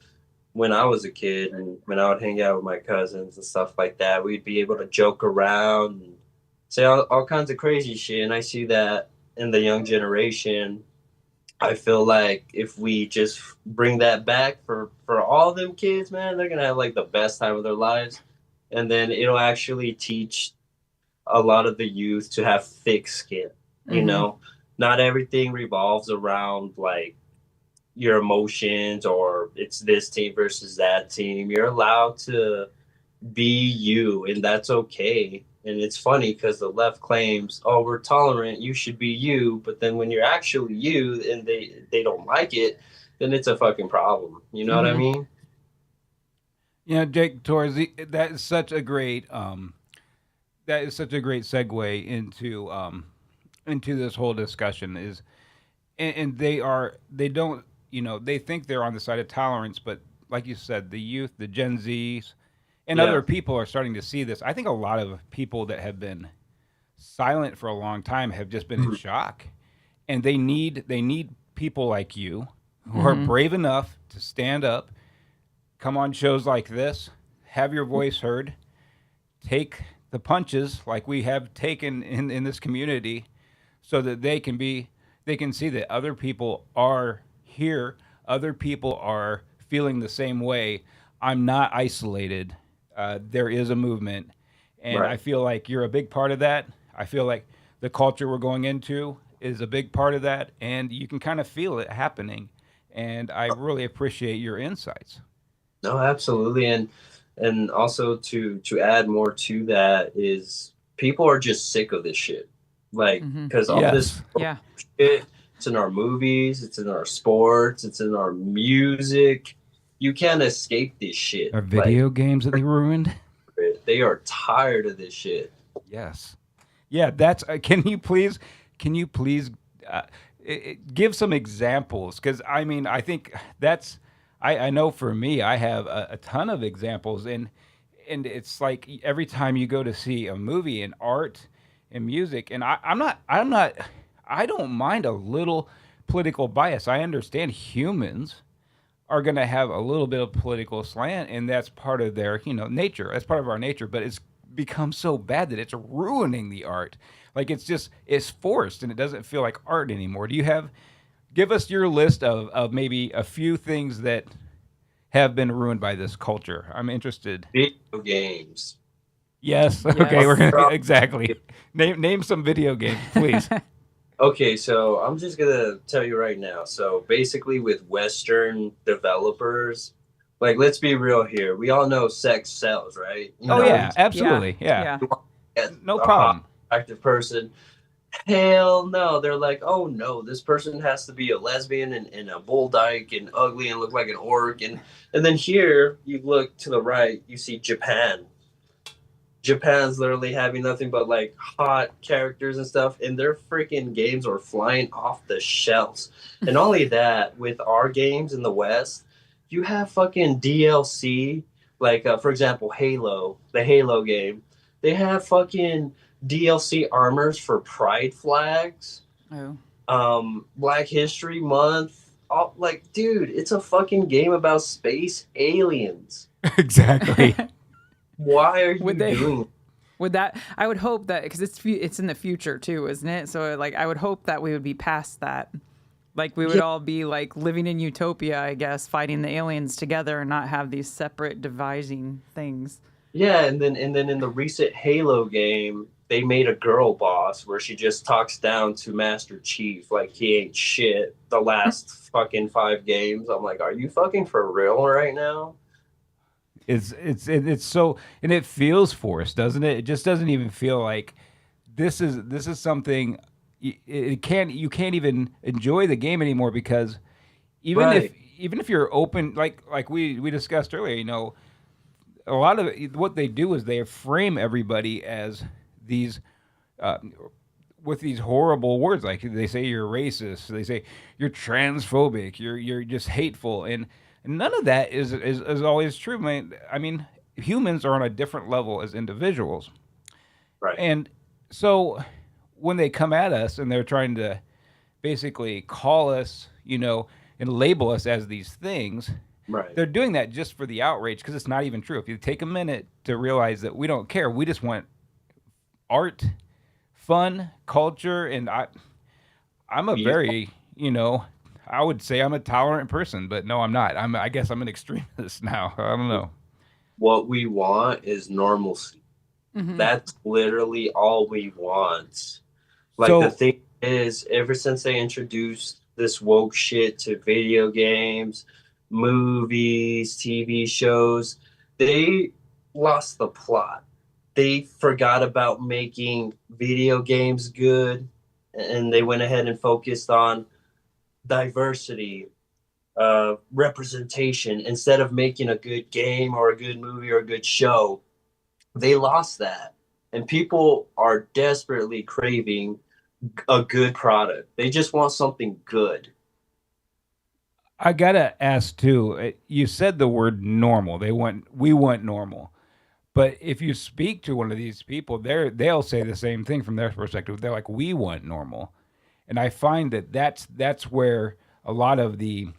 when I was a kid and when I would hang out with my cousins and stuff like that. We'd be able to joke around and say all kinds of crazy shit. And I see that in the young generation. I feel like if we just bring that back for all them kids, man, they're gonna have like the best time of their lives, and then it'll actually teach a lot of the youth to have thick skin. Not everything revolves around like your emotions or it's this team versus that team. You're allowed to be you, and that's okay. And it's funny because the left claims, "Oh, we're tolerant. You should be you." But then when you're actually you, and they don't like it, then it's a fucking problem. You know what I mean? Jake Torres, that is such a great segue into this whole discussion. And they don't, they think they're on the side of tolerance, but like you said, the youth, the Gen Zs, and other people are starting to see this. I think a lot of people that have been silent for a long time have just been in shock, and they need people like you who are brave enough to stand up, come on shows like this, have your voice heard, take the punches like we have taken in this community, so that they can see that other people are here, other people are feeling the same way. I'm not isolated. There is a movement, and I feel like you're a big part of that. I feel like the culture we're going into is a big part of that, and you can kind of feel it happening. And I really appreciate your insights. No, absolutely, and also to add more to that is people are just sick of this shit, like because all this shit. It's in our movies, it's in our sports, it's in our music. You can't escape this shit. Our video games that they ruined. They are tired of this shit. Yes. Yeah, that's. Can you please give some examples? Because I think that's. I know for me, I have a ton of examples, and it's like every time you go to see a movie and art and music, and I don't mind a little political bias. I understand humans are going to have a little bit of political slant, and that's part of their, nature. That's part of our nature, but it's become so bad that it's ruining the art. Like it's forced, and it doesn't feel like art anymore. Give us your list of maybe a few things that have been ruined by this culture. I'm interested. Video games. Yes. Okay. We're gonna exactly name some video games, please. Okay, so I'm just gonna tell you right now. So basically, with Western developers, like let's be real here. We all know sex sells, right? Yeah, absolutely. Yeah. No problem. Active person. Hell no. They're like, oh no, this person has to be a lesbian and a bull dyke and ugly and look like an orc. And then here you look to the right, you see Japan. Japan's literally having nothing but like hot characters and stuff, and their freaking games are flying off the shelves. And only that, with our games in the West, you have fucking DLC, like for example, Halo, the Halo game. They have fucking DLC armors for pride flags. Black History Month. Like, dude, it's a fucking game about space aliens. Exactly. Why are you doing? Would that? I would hope that because it's in the future too, isn't it? So like, I would hope that we would be past that. Like we would all be like living in utopia, I guess, fighting the aliens together and not have these separate devising things. Yeah, and then in the recent Halo game, they made a girl boss where she just talks down to Master Chief like he ain't shit. The last fucking 5 games, I'm like, are you fucking for real right now? It's so, and it feels forced, doesn't it? It just doesn't even feel like this is something. You can't even enjoy the game anymore because even if you're open, like we discussed earlier, a lot of what they do is they frame everybody as these with these horrible words. Like they say you're racist, they say you're transphobic, you're just hateful, and none of that is always true. I mean, humans are on a different level as individuals, Right. and so when they come at us and they're trying to basically call us, and label us as these things, Right. they're doing that just for the outrage because it's not even true. If you take a minute to realize that we don't care, we just want art, fun, culture, and I'm a very, I would say I'm a tolerant person, but no, I'm not. I guess I'm an extremist now. I don't know. What we want is normalcy. Mhm. That's literally all we want. Like So- the thing is, ever since they introduced this woke shit to video games, movies, TV shows, they lost the plot. They forgot about making video games good, and they went ahead and focused on diversity, representation, instead of making a good game or a good movie or a good show. They lost that, and people are desperately craving a good product. They just want something good. I gotta ask too. You said the word normal. We want normal, but if you speak to one of these people, they'll say the same thing from their perspective. They're like, we want normal, and I find that's where a lot of the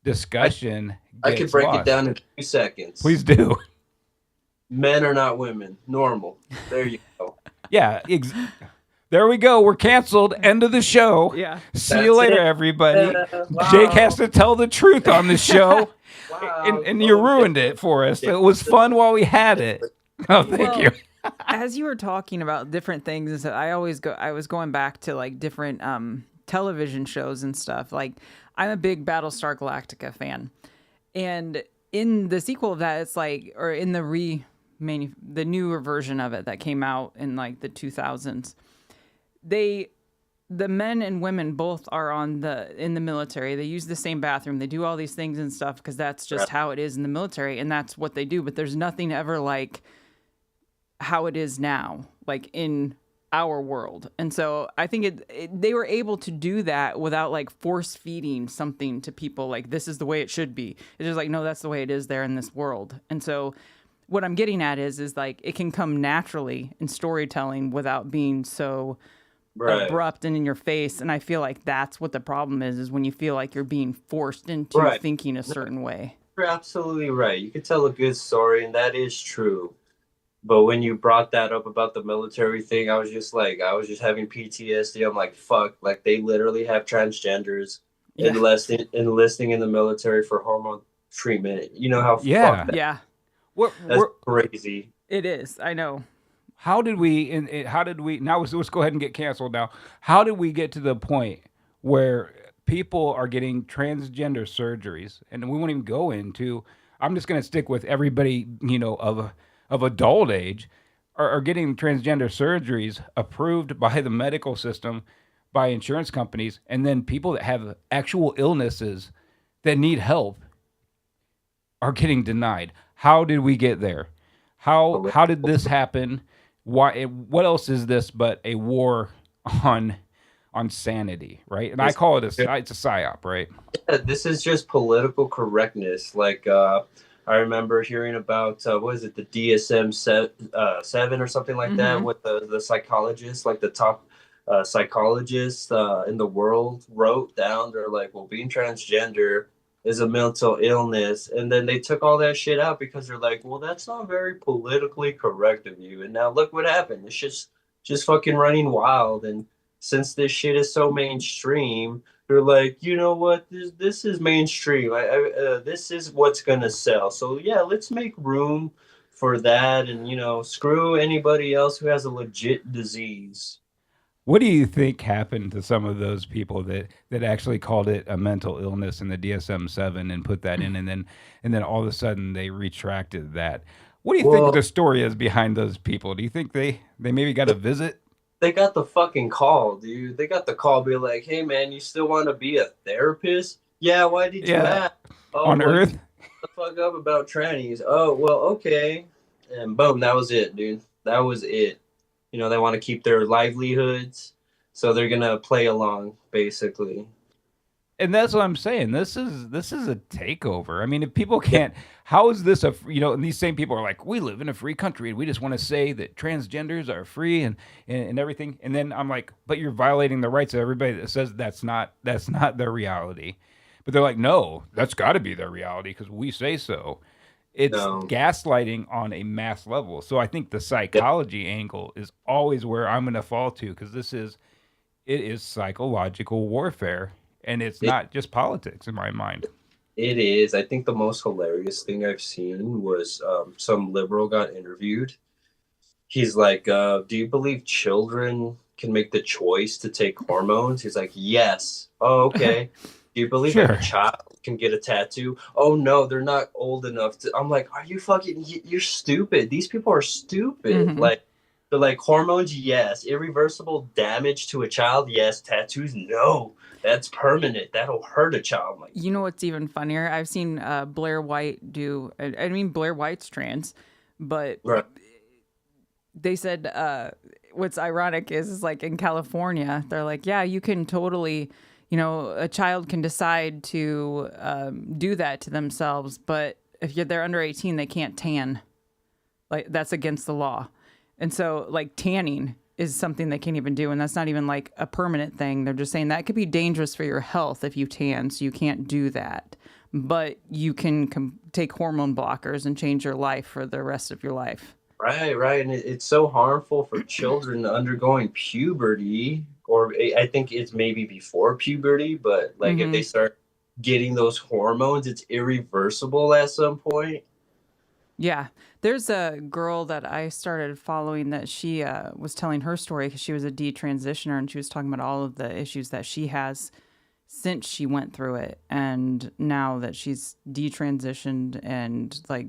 discussion I gets could break lost. it down in 2 seconds. Please do. Men are not women. Normal. There you go. Yeah. There we go. We're canceled. End of the show. Yeah. See That's you later, it. everybody. Wow. Jake has to tell the truth on the show, Wow. and you ruined it for us. It was fun while we had it. Oh, thank Well, you. As you were talking about different things, I was going back to like different television shows and stuff. Like I'm a big Battlestar Galactica fan, and in the sequel of that, it's like, or in the newer version of it that came out in like the 2000s, the men and women both are in the military. They use the same bathroom. They do all these things and stuff because that's just how it is in the military, and that's what they do. But there's nothing ever like how it is now, like in our world. And so I think they were able to do that without like force feeding something to people like this is the way it should be. It's just like, no, that's the way it is there in this world. And so what I'm getting at is like it can come naturally in storytelling without being so abrupt and in your face. And I feel like that's what the problem is when you feel like you're being forced into thinking a certain way. You're absolutely right. You could tell a good story, and that is true. But when you brought that up about the military thing, I was just having PTSD. I'm like, fuck, like they literally have transgenders enlisting in the military for hormone treatment. You know how fucked that? Yeah. That's crazy. It is. I know. How did we now let's go ahead and get canceled now. How did we get to the point where people are getting transgender surgeries, and we won't even go into, I'm just going to stick with everybody, of adult age are getting transgender surgeries approved by the medical system, by insurance companies, and then people that have actual illnesses that need help are getting denied. How did we get there? How did this happen? Why? What else is this but a war on sanity, right? And I call it it's a psyop, right? Yeah, this is just political correctness. Like I remember hearing about what is it, the DSM-7 or something like that, with the psychologists, like the top psychologists in the world wrote down. They're like, well, being transgender is a mental illness, and then they took all that shit out because they're like, well, that's not very politically correct of you. And now look what happened. It's just fucking running wild. And since this shit is so mainstream, they're like, you know what, this is mainstream. This is what's gonna sell. So yeah, let's make room for that, and screw anybody else who has a legit disease. What do you think happened to some of those people that actually called it a mental illness in the DSM-7 and put that in, and then all of a sudden they retracted that? What do you think the story is behind those people? Do you think they maybe got a visit? They got the fucking call, dude. They got the call, be like, hey man, you still want to be a therapist? Yeah, why did you ask? On Earth? the fuck up about trannies. Oh, well, okay. And boom, that was it, dude. That was it. You know, they want to keep their livelihoods, so they're gonna play along, basically. And that's what I'm saying. This is a takeover. I mean, if people Yeah, can't, how is this and these same people are like, we live in a free country and we just want to say that transgenders are free and everything. And then I'm like, but you're violating the rights of everybody that says that's not their reality. But they're like, no, that's got to be their reality because we say so. It's no, gaslighting on a mass level. So I think the yeah, psychology angle is always where I'm going to fall to because it is psychological warfare, and it's it, not just politics in my mind. it is. I think the most hilarious thing I've seen was some liberal got interviewed. He's like, "Do you believe children can make the choice to take hormones?" He's like, "Yes." Oh, okay. Do you believe a Sure. child can get a tattoo? Oh no, they're not old enough to. I'm like, are you fucking? You're stupid. These people are stupid. Hmm. Like, they're like hormones, yes. Irreversible damage to a child, yes. Tattoos, no. That's permanent. That'll hurt a child. I'm like, You know what's even funnier? I've seen Blair White do. I mean, Blair White's trans, but right, they said what's ironic is like in California, they're like, yeah, you can totally, a child can decide to do that to themselves, but if they're under 18, they can't tan. Like that's against the law. And so like tanning is something they can't even do. And that's not even like a permanent thing. They're just saying that could be dangerous for your health if you tan. So you can't do that. But you can take hormone blockers and change your life for the rest of your life. right. And it's so harmful for children undergoing puberty, or I think it's maybe before puberty, but like if Hmm. they start getting those hormones, it's irreversible at some point. Yeah. There's a girl that I started following that she was telling her story because she was a detransitioner and she was talking about all of the issues that she has since she went through it. And now that she's detransitioned and like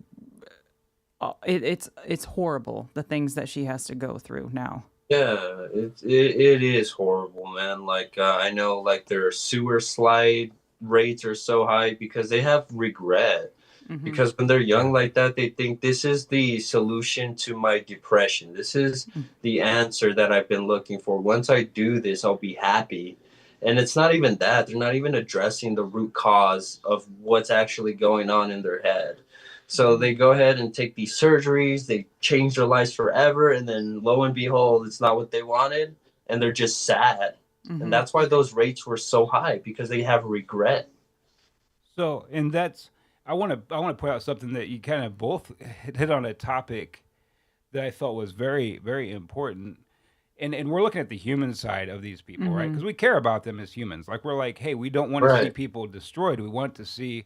it's horrible the things that she has to go through now. Yeah, it is horrible, man. Like I know, like their sewer slide rates are so high because they have regret. Hmm. Because when they're young like that, they think this is the solution to my depression. This is the answer that I've been looking for. Once I do this, I'll be happy. And it's not even that. They're not even addressing the root cause of what's actually going on in their head. So they go ahead and take these surgeries, they change their lives forever, and then lo and behold, it's not what they wanted, and they're just sad. And Hmm. that's why those rates were so high because they have regret. So, and that's I want to point out something that you kind of both hit on a topic that I felt was very very important. And we're looking at the human side of these people, right? Hmm. Because we care about them as humans. Like we're like, hey, we don't want to see Right. people destroyed. We want to see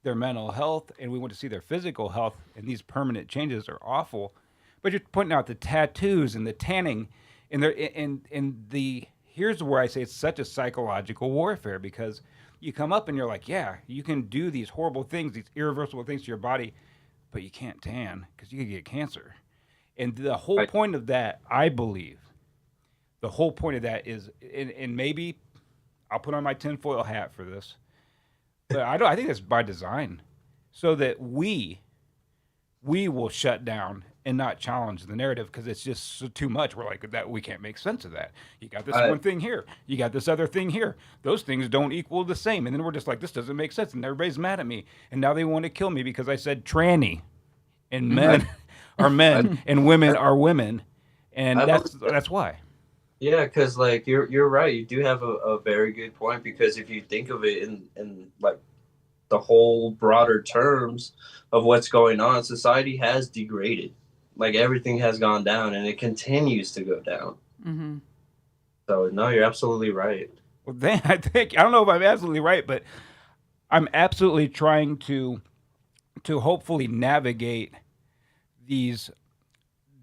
their mental health and we want to see their physical health. And these permanent changes are awful. But you're pointing out the tattoos and the tanning, and the here's where I say it's such a psychological warfare because you come up and you're like, yeah, you can do these horrible things, these irreversible things to your body, but you can't tan because you could get cancer. And the whole Right. point of that, I believe, the whole point of that is, and maybe I'll put on my tinfoil hat for this, but I don't. I think it's by design, so that we will shut down and not challenge the narrative because it's just too much. We're like that. We can't make sense of that. You got this I, one thing here. You got this other thing here. Those things don't equal the same. And then we're just like, this doesn't make sense. And everybody's mad at me. And now they want to kill me because I said tranny, and I, men are men and women are women, and I believe that's why. Yeah, because like you're right. You do have a very good point because if you think of it in like the whole broader terms of what's going on, society has degraded. Like everything has gone down and it continues to go down. Hmm. So no, you're absolutely right. Well, then I don't know if I'm absolutely right, but I'm absolutely trying to hopefully navigate these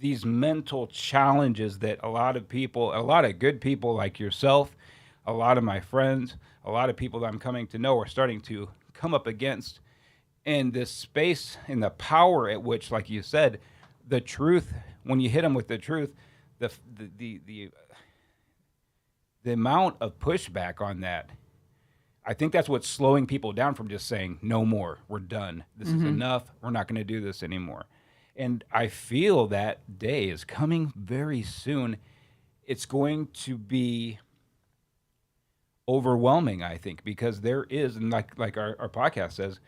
these mental challenges that a lot of people, a lot of good people like yourself, a lot of my friends, a lot of people that I'm coming to know are starting to come up against in this space and the power at which, like you said, the truth, when you hit them with the truth, the the the, the, the amount of pushback on that, I think that's what's slowing people down from just saying, no more, we're done. This is enough. We're not going to do this anymore. And I feel that day is coming very soon. It's going to be overwhelming, I think, because there is, and like our podcast says,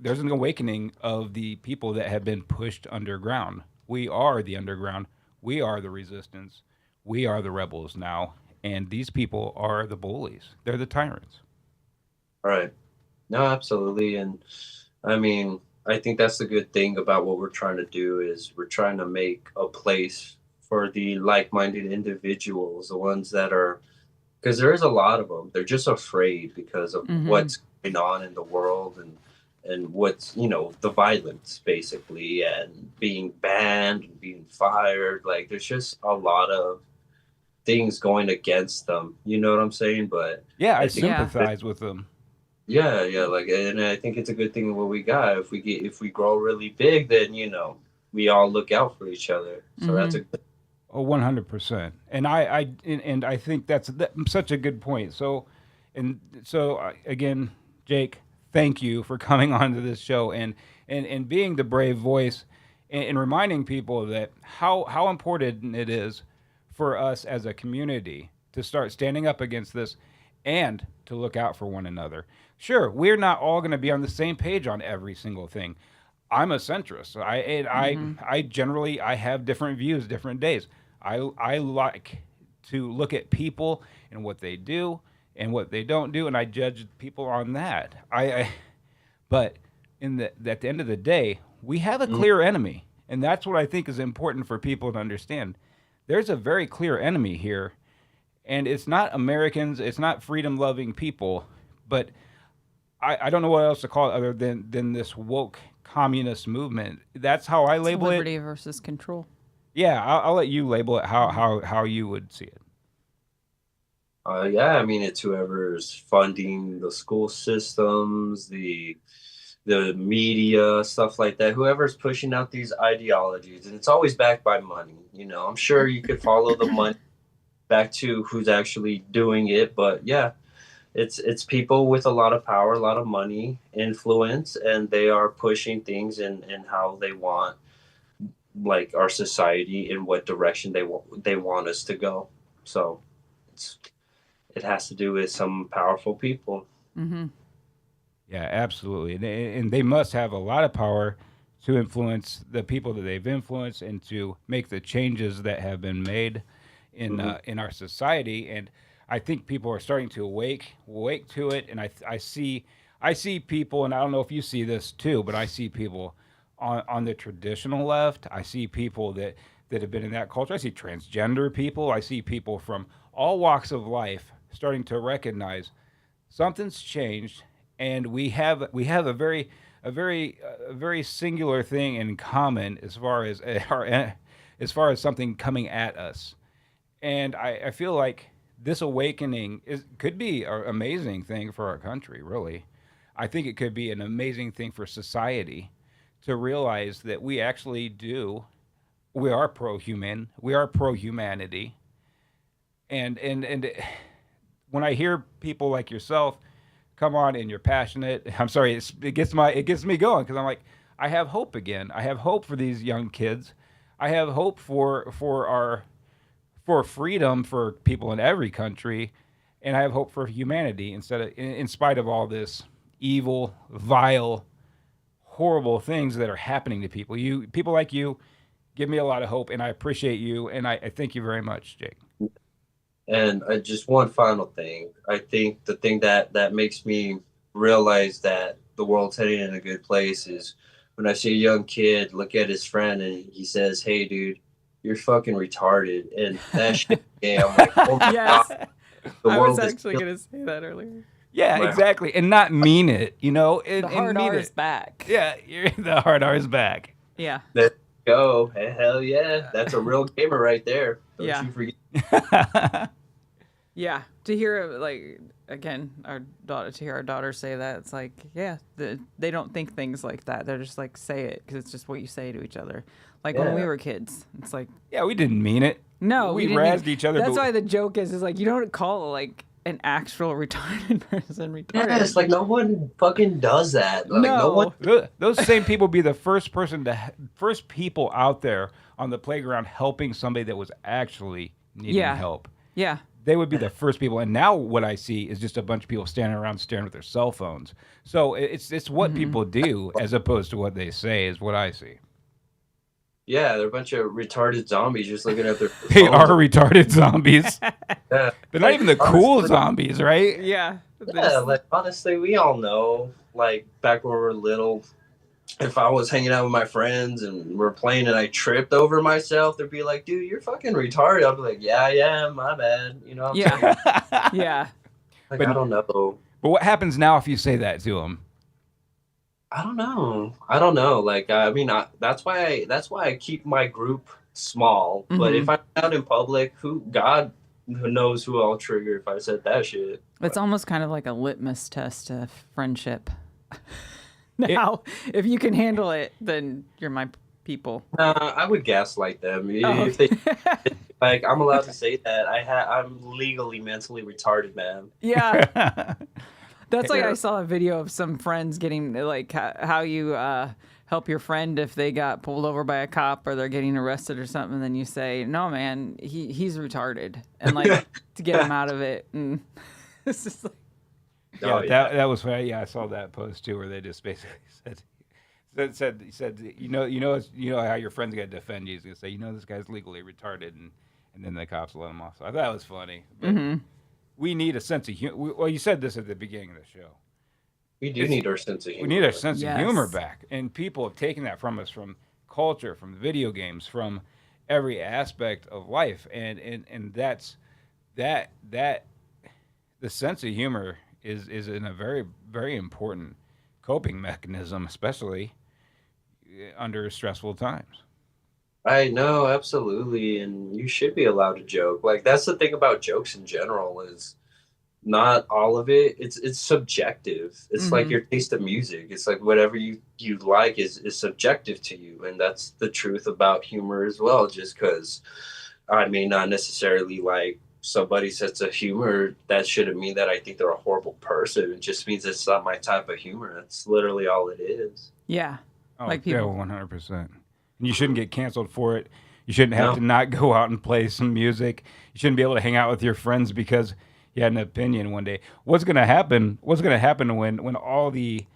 there's an awakening of the people that have been pushed underground. We are the underground. We are the resistance. We are the rebels now. And these people are the bullies. They're the tyrants. Right. No, absolutely. And I mean, I think that's the good thing about what we're trying to do is we're trying to make a place for the like-minded individuals, the ones that are, because there is a lot of them. They're just afraid because of what's going on in the world and what's, you know, the violence basically, and being banned and being fired. Like there's just a lot of things going against them. You know what I'm saying? But yeah, I sympathize with them. Yeah, like, and I think it's a good thing what we got. If we grow really big, then you know we all look out for each other. So that's a 100%. And I think that's such a good point. So again, Jake, thank you for coming onto this show and being the brave voice and reminding people that how important it is for us as a community to start standing up against this and to look out for one another. Sure, we're not all going to be on the same page on every single thing. I'm a centrist. I generally have different views, different days. I like to look at people and what they do and what they don't do, and I judge people on that. But at the end of the day, we have a clear enemy, and that's what I think is important for people to understand. There's a very clear enemy here, and it's not Americans, it's not freedom-loving people, but I don't know what else to call it other than this woke communist movement. That's how I label it. Liberty versus control. Yeah, I'll let you label it how you would see it. Yeah, I mean, it's whoever's funding the school systems, the media, stuff like that. Whoever's pushing out these ideologies, and it's always backed by money. You know, I'm sure you could follow the money back to who's actually doing it, but yeah, it's people with a lot of power, a lot of money, influence, and they are pushing things in how they want, like our society, in what direction they want us to go. So it has to do with some powerful people. Yeah, absolutely. And they must have a lot of power to influence the people that they've influenced and to make the changes that have been made in our society. And I think people are starting to awake to it. And I see people, and I don't know if you see this too, but I see people on the traditional left. I see people that have been in that culture. I see transgender people. I see people from all walks of life starting to recognize something's changed, and we have a very singular thing in common as far as something coming at us. And I feel like this awakening could be an amazing thing for our country, really. I think it could be an amazing thing for society to realize that we are pro-human, we are pro-humanity. And when I hear people like yourself come on and you're passionate, I'm sorry, it gets me going, because I'm like, I have hope again. I have hope for these young kids. I have hope for freedom for people in every country, and I have hope for humanity in spite of all this evil, vile, horrible things that are happening to people. People like you give me a lot of hope, and I appreciate you, and I thank you very much, Jake. And just one final thing. I think the thing that makes me realize that the world's heading in a good place is when I see a young kid look at his friend and he says, "Hey, dude, you're fucking retarded," and that shit. Yeah, I'm like, oh my God. I was actually going to say that earlier. Yeah, exactly, and not mean it, you know. The hard R is back. Yeah, the hard R is back. Yeah. Let's go. Hell yeah, that's a real gamer right there. Don't you forget. Yeah, to hear our daughter say that, it's like, yeah, they don't think things like that. They're just like, say it, because it's just what you say to each other. Like when we were kids, it's like, yeah, we didn't mean it. No, we razzed each other. That's why the joke is like, you don't call like an actual retarded person retarded. Yeah, it's like no one fucking does that. Like no one. Those same people be the first people out there on the playground helping somebody that was actually needing help. Yeah. They would be the first people. And now what I see is just a bunch of people standing around staring with their cell phones. So it's what people do as opposed to what they say is what I see. Yeah, they're a bunch of retarded zombies just looking at their They phones. are retarded zombies. Yeah. They're not even the cool zombies, right? Yeah. Yeah, like honestly, we all know, like back when we were little, if I was hanging out with my friends and we're playing and I tripped over myself, they'd be like, dude, you're fucking retarded. I'll be like, yeah, I am, my bad. You know what I'm saying? Yeah. Like, But- I don't know. But what happens now if you say that to them? I don't know. Like, I mean, that's why I keep my group small. But if I'm out in public, God who knows who I'll trigger if I said that shit. It's almost kind of like a litmus test of friendship. Now, if you can handle it, then you're my people. I would gaslight them Oh. if they like. I'm allowed to say that. I'm legally mentally retarded, man. Yeah. That's like I saw a video of some friends getting like how you help your friend if they got pulled over by a cop or they're getting arrested or something. Then you say, "No, man, he's retarded," and like to get him out of it. And it's just like, That was funny. Yeah, I saw that post too, where they just basically said you know how your friend's gonna defend you. He's gonna say, this guy's legally retarded, and then the cops let him off. So I thought that was funny. But we need a sense of humor. Well, you said this at the beginning of the show. We do need our sense of humor. We need our sense Yes. of humor back, and people have taken that from us, from culture, from video games, from every aspect of life, and that's that the sense of humor is in a very, very important coping mechanism, especially under stressful times. I know, absolutely, and you should be allowed to joke. Like that's the thing about jokes in general is not all of it. It's subjective. It's like your taste of music. It's like whatever you like is subjective to you, and that's the truth about humor as well. Just because I may not necessarily like somebody's sense of humor, that shouldn't mean that I think they're a horrible person. It just means it's not my type of humor. That's literally all it is. yeah, Oh, like yeah, people. 100%. And you shouldn't get canceled for it. You shouldn't have to not go out and play some music. You shouldn't be able to hang out with your friends because you had an opinion one day. What's going to happen when all the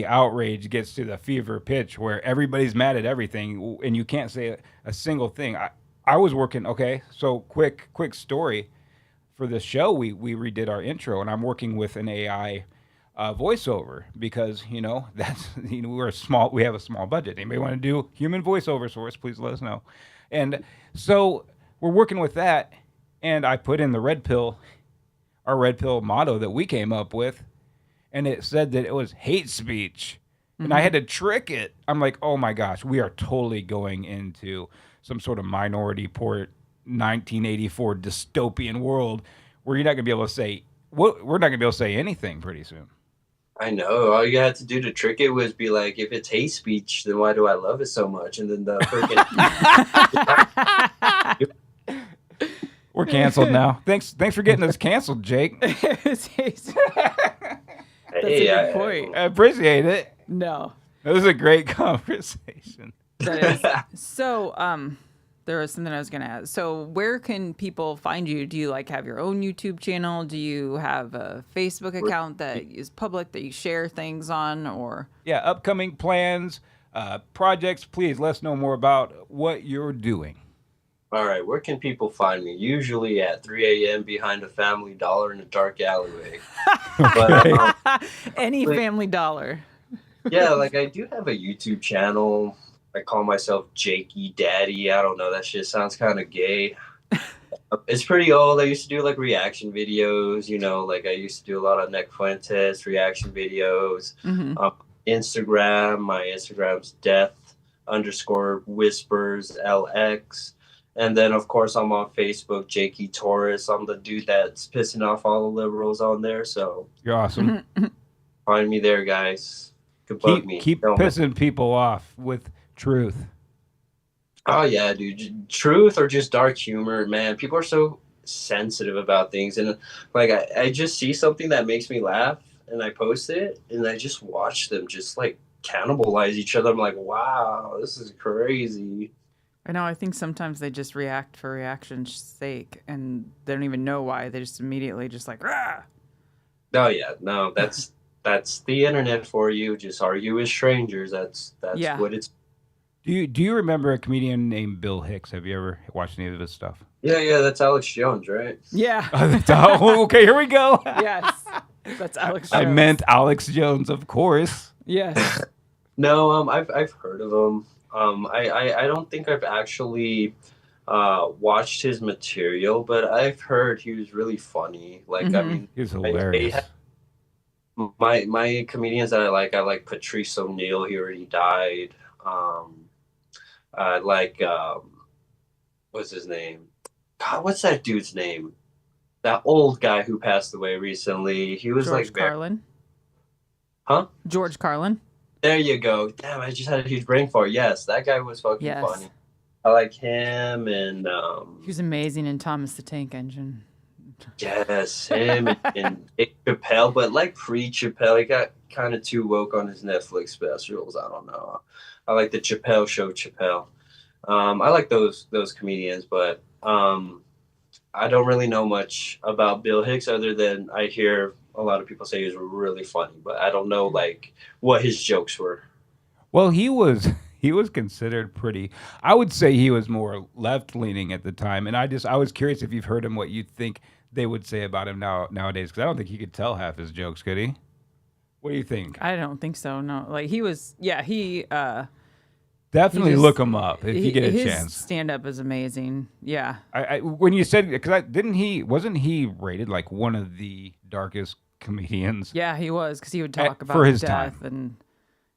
outrage gets to the fever pitch where everybody's mad at everything and you can't say a single thing? I was working, so quick story. For this show, we redid our intro, and I'm working with an AI voiceover because that's we have a small budget. Anybody want to do human voiceovers for us? Please let us know. And so we're working with that, and I put in our red pill motto that we came up with, and it said that it was hate speech, and I had to trick it. I'm like, oh my gosh, we are totally going into some sort of Minority Report 1984 dystopian world where you're not gonna be able to say we're not gonna be able to say anything pretty soon. I know. All you had to do to trick it was be like, if it's hate speech, then why do I love it so much? And then the freaking We're canceled now. Thanks for getting us canceled, Jake. That's a hey, good point. I appreciate it. No, It was a great conversation. that is. So, there was something I was going to ask. So, where can people find you? Do you have your own YouTube channel? Do you have a Facebook account that is public that you share things on, or? Yeah, upcoming plans, projects. Please let us know more about what you're doing. All right, where can people find me? Usually at 3 a.m. behind a Family Dollar in a dark alleyway. But, Any Family Dollar. yeah, like I do have a YouTube channel. I call myself Jakey Daddy. I don't know. That shit sounds kind of gay. It's pretty old. I used to do reaction videos. Like I used to do a lot of Neck Fuentes reaction videos. Instagram. My Instagram's death_whispers LX. And then, of course, I'm on Facebook, Jakey Torres. I'm the dude that's pissing off all the liberals on there. So You're awesome. find me there, guys. Could bug me. Keep Don't- pissing people off with truth. Oh, yeah, dude. Truth or just dark humor, man. People are so sensitive about things, and like I just see something that makes me laugh and I post it, and I just watch them just like cannibalize each other. I'm like, wow, this is crazy. I know. I think sometimes they just react for reaction's sake, and they don't even know why. They just immediately just like, rah! Oh yeah, no, that's the internet for you. Just argue with strangers. That's Yeah. what it's. Do you remember a comedian named Bill Hicks? Have you ever watched any of his stuff? Yeah, that's Alex Jones, right? Yeah. Oh, okay, here we go. Yes. That's Alex I Jones. meant Alex Jones, of course. Yes. No, I've heard of him. I don't think I've actually watched his material, but I've heard he was really funny. Like, I mean, He's hilarious. my comedians that I like Patrice O'Neill. He already died. I like what's his name? God, what's that dude's name? That old guy who passed away recently. He was George like Carlin. Huh? George Carlin. There you go. Damn, I just had a huge brain fart. Yes, that guy was fucking Yes. funny. I like him, and He was amazing in Thomas the Tank Engine. yes, him and Dave Chappelle, but like pre-Chappelle, he got kind of too woke on his Netflix specials. I don't know. I like the Chappelle Show. Chappelle. I like those comedians, but I don't really know much about Bill Hicks other than I hear a lot of people say he was really funny, but I don't know like what his jokes were. Well, he was considered pretty. I would say he was more left leaning at the time, and I was curious if you've heard him, what you think they would say about him nowadays, because I don't think he could tell half his jokes, could he? What do you think? I don't think so. No, like he was. Yeah, he. Definitely he just- look him up if you get a his chance. stand up is amazing. Yeah. I when you said, because wasn't he rated like one of the darkest comedians? Yeah, he was, because he would talk about for his death time. and.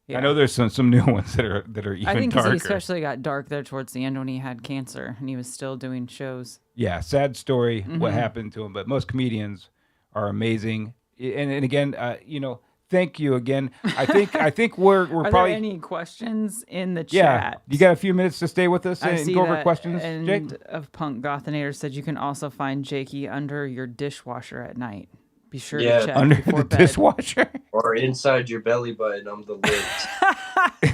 Yeah. I know there's some new ones that are even I think 'cause darker. he especially got dark there towards the end when he had cancer and he was still doing shows. Yeah, sad story Mm-hmm. what happened to him, but most comedians are amazing. And again, thank you again. I think we're Are probably there any questions in the yeah. chat? You got a few minutes to stay with us I and see go over that questions, End Jake? of Punk Gothinator said you can also find Jakey under your dishwasher at night. Be sure Yeah, to check Under before the bed. dishwasher. Or inside your belly button on the lid.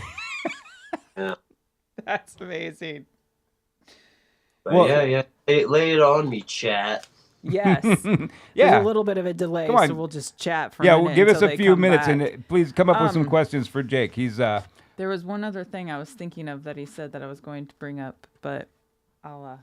Yeah. That's amazing. But Well- yeah. Lay it on me, chat. Yes. There's Yeah. a little bit of a delay, Come on. so we'll just chat for a Yeah, minute well, give us until a they few come minutes back. and please come up with some questions for Jake. He's There was one other thing I was thinking of that he said that I was going to bring up, but I'm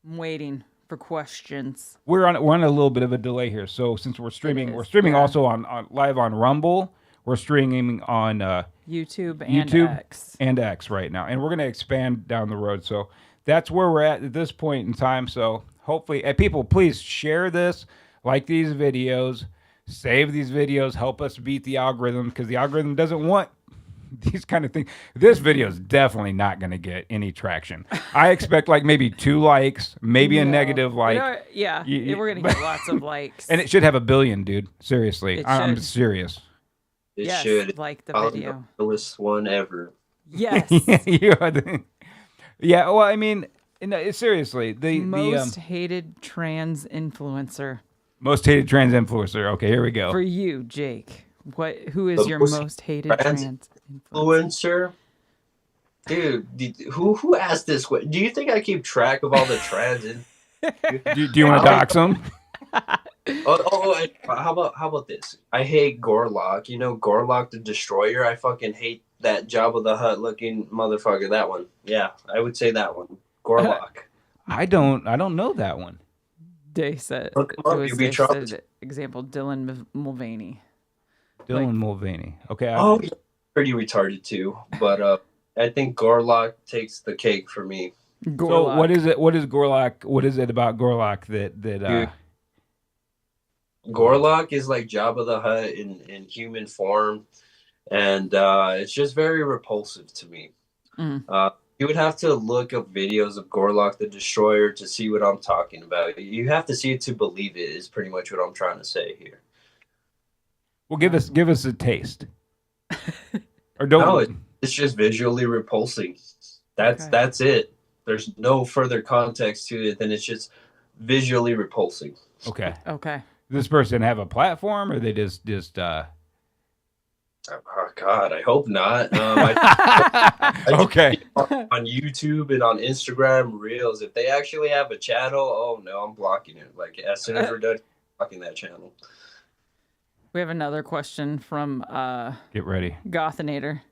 waiting for questions. we're on a little bit of a delay here. So since we're streaming, yeah. also on live on Rumble. We're streaming on YouTube and YouTube X. and X right now, and we're going to expand down the road. So that's where we're at this point in time. So hopefully, people, please share this, like these videos, save these videos, help us beat the algorithm, because the algorithm doesn't want these kind of things. This video is definitely not going to get any traction. I expect like maybe 2 likes, maybe a No. negative like. Yeah, You- we're gonna get lots of likes. And it should have 1 billion, dude. Seriously. It I'm should. serious. It yes, should. like the Probably video. the coolest one ever. Yes. Yeah, well, I mean, seriously, the Most hated trans influencer most hated trans influencer. Okay, here we go. for you, Jake. Who is The your most most hated trans trans influencer? Influencer? Dude, who asked this? Do you think I keep track of all the trans? Do you want to dox them? How about this? I hate Gorlock. You know Gorlock the Destroyer? I fucking hate that Jabba the Hutt looking motherfucker. That one. Yeah, I would say that one. Gorlock. I don't know that one. Day said. Look him up, it was you'll be Day traumatized. said example Dylan Mulvaney. Dylan Mulvaney. Okay. Oh, he's pretty retarded too. But I think Gorlock takes the cake for me. So Gorlock. what is it? What is Gorlock? What is it about Gorlock that Dude. Gorlock is like Jabba the Hutt in human form, and it's just very repulsive to me. You would have to look up videos of Gorlock the Destroyer to see what I'm talking about. You have to see it to believe it, is pretty much what I'm trying to say here. Well, give us a taste. Or don't. No, it's just visually repulsing. That's it. There's no further context to it than it's just visually repulsing. Okay. Okay. Does this person have a platform, or they just Oh God, I hope not. I just okay. see on YouTube and on Instagram Reels, if they actually have a channel, oh no, I'm blocking it. Like as soon as we're done, blocking that channel. We have another question from Get ready. Gothinator.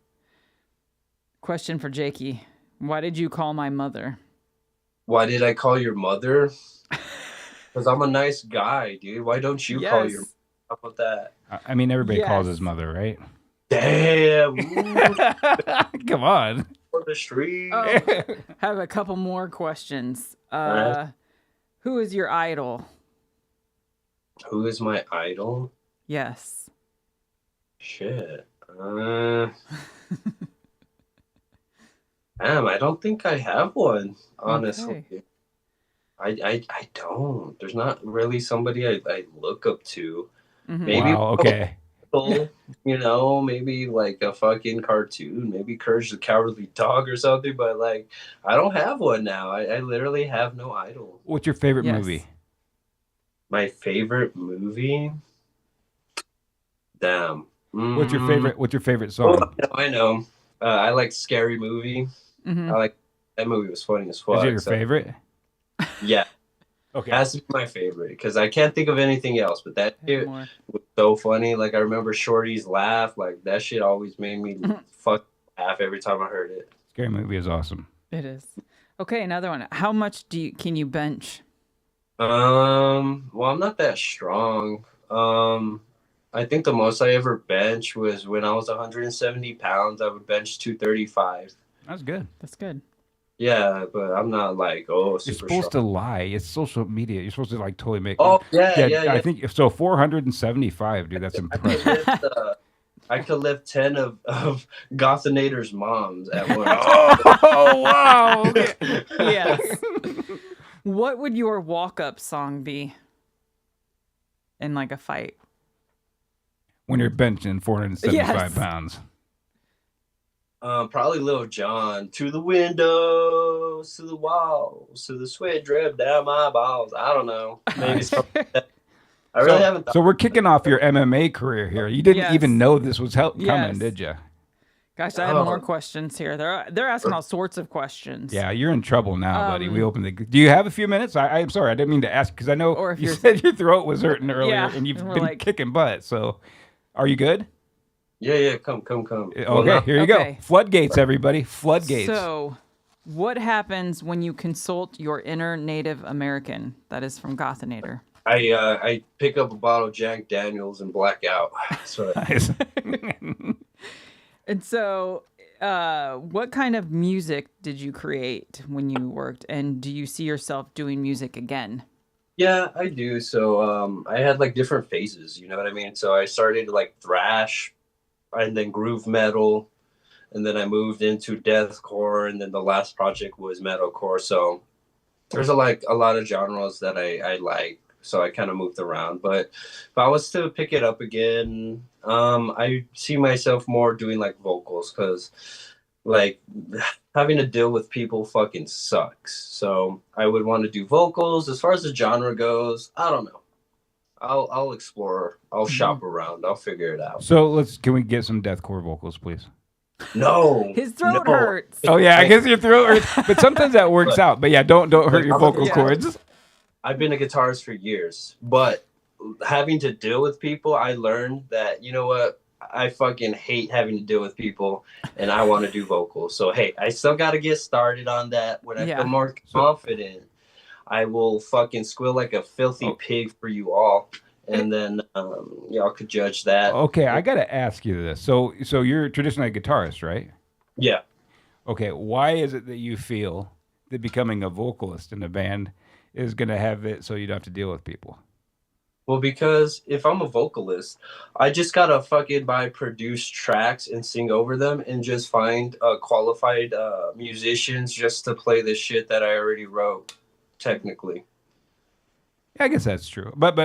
Question for Jakey. Why did you call my mother? Why did I call your mother? Because I'm a nice guy, dude. Why don't you call your mother? How about that? I mean, everybody calls Yes. his mother, right? Damn. Ooh, Come on. for the street. Oh, have a couple more questions. right. Who is your idol? Who is my idol? Yes. Shit. Damn, I don't think I have one, honestly. Okay. I don't. There's not really somebody I look up to. Mhm. Maybe Wow, okay. you know, maybe like a fucking cartoon, maybe Courage the Cowardly Dog or something, but like I don't have one now. I literally have no idol. What's your favorite Yes. movie? My favorite movie? Damn. What's your favorite Oh, song? I know. I like Scary Movie. Mhm. I like that movie was funny as fuck. Is it your so- favorite? Yeah, Okay. it has to be my favorite because I can't think of anything else. But that Have shit more. was so funny. Like I remember Shorty's laugh. Like that shit always made me fuck laugh every time I heard it. Scary Movie is awesome. It is. Okay, another one. How much can you bench? Well, I'm not that strong. I think the most I ever benched was when I was 170 pounds. I would bench 235. That's good. That's good. Yeah, but I'm not like You're super supposed strong. to lie. It's social media. You're supposed to like totally make. Oh yeah. I think so. 475, dude. That's I could impressive. lift, I could lift 10 of Gothinator's moms at once. Oh wow. Okay. Yes. What would your walk-up song be in like a fight? When you're benching 475 Yes. pounds. Probably Lil Jon. To the windows, to the walls, to the sweat drip down my balls. I don't know. Maybe Nice. something like that. I really haven't thought. So we're kicking off your MMA career here. You didn't Yes. even know this was coming, Yes. did you? Gosh, I have Oh. more questions here. They're asking all sorts of questions. Yeah, you're in trouble now, buddy. We opened the. Do you have a few minutes? I'm sorry, I didn't mean to ask because I know Or if you you're- said your throat was hurting earlier, Yeah, and you've and we're been like- kicking butt. So, are you good? Yeah, come. Okay, Well, no, here you go. Okay. Floodgates, everybody. Floodgates. So, what happens when you consult your inner Native American? That is from Gothinator. I pick up a bottle of Jack Daniels and black out. So Nice. And so, what kind of music did you create when you worked? And do you see yourself doing music again? yeah, I do. So I had like different phases, you know what I mean? So I started like thrash and then groove metal, and then I moved into deathcore, and then the last project was metalcore. So there's a lot of genres that I like. So I kind of moved around. But if I was to pick it up again, I see myself more doing like vocals because like having to deal with people fucking sucks. So I would want to do vocals. As far as the genre goes, I don't know. I'll explore. I'll shop around. I'll figure it out. So can we get some deathcore vocals, please? No, His throat no. hurts. Oh yeah, I guess your throat hurts, but sometimes that works out. But yeah, don't hurt your vocal Yeah. cords. I've been a guitarist for years, but having to deal with people, I learned that, you know what? I fucking hate having to deal with people, and I want to do vocals. So, hey, I still got to get started on that. When I Yeah. feel more confident, I will fucking squeal like a filthy pig for you all. And then y'all could judge that. Okay, I gotta ask you this. So you're traditionally a guitarist, right? Yeah. Okay, why is it that you feel that becoming a vocalist in a band is gonna have it so you don't have to deal with people? Well, because if I'm a vocalist, I just gotta fucking buy produced tracks and sing over them and just find qualified musicians just to play the shit that I already wrote, technically. I guess that's true. But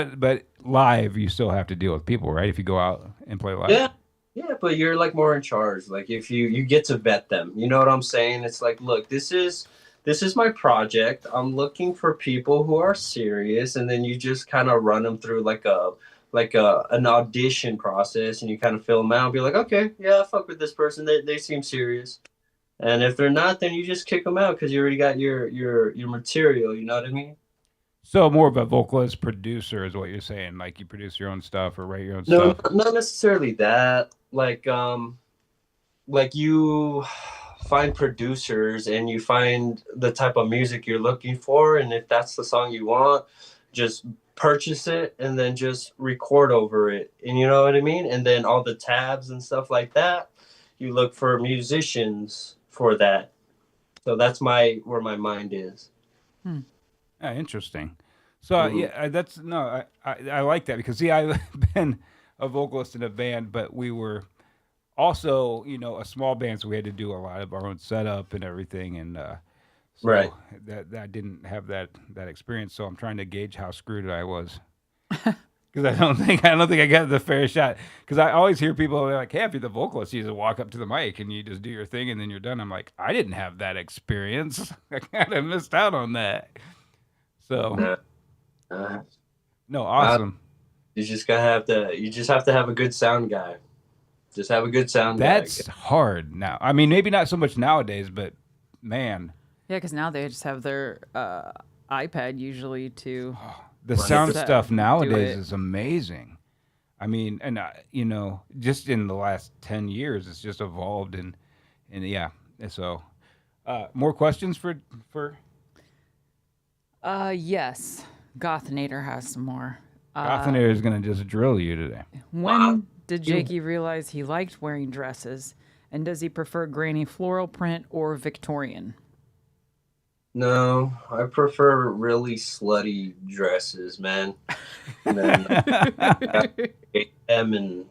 live, you still have to deal with people, right? If you go out and play live. Yeah, but you're like more in charge. Like if you get to vet them, you know what I'm saying? It's like, look, this is this is my project. I'm looking for people who are serious, and then you just kind of run them through like an audition process, and you kind of fill them out and be like, okay, yeah, I fuck with this person. They seem serious. And if they're not, then you just kick them out because you already got your material. You know what I mean? So more of a vocalist producer is what you're saying. Like you produce your own stuff or write your own No, stuff. not necessarily that. Like you find producers and you find the type of music you're looking for, and if that's the song you want, just purchase it and then just record over it. And you know what I mean? And then all the tabs and stuff like that, you look for musicians for that. So that's where my mind is. Yeah, interesting. So that's no, I like that because see, I've been a vocalist in a band, but we were also, a small band, so we had to do a lot of our own setup and everything, and so Right. that I didn't have that experience. So I'm trying to gauge how screwed I was because I don't think I got the fair shot. Because I always hear people like, "Hey, if you're the vocalist, you just walk up to the mic and you just do your thing, and then you're done." I'm like, I didn't have that experience. I kind of missed out on that. So no, awesome. You just have to have a good sound guy. Just have a good sound guy. That's hard now. I mean, maybe not so much nowadays, but man, Yeah, because now they just have their iPad usually to. the sound Set, stuff do nowadays it. is amazing. I mean, and just in the last 10 years, it's just evolved and yeah. So, more questions for. Yes, Gothnator has some more. Gothnator is going to just drill you today. When did Jakey realize he liked wearing dresses, and does he prefer granny floral print or Victorian? No, I prefer really slutty dresses, man. And then get them and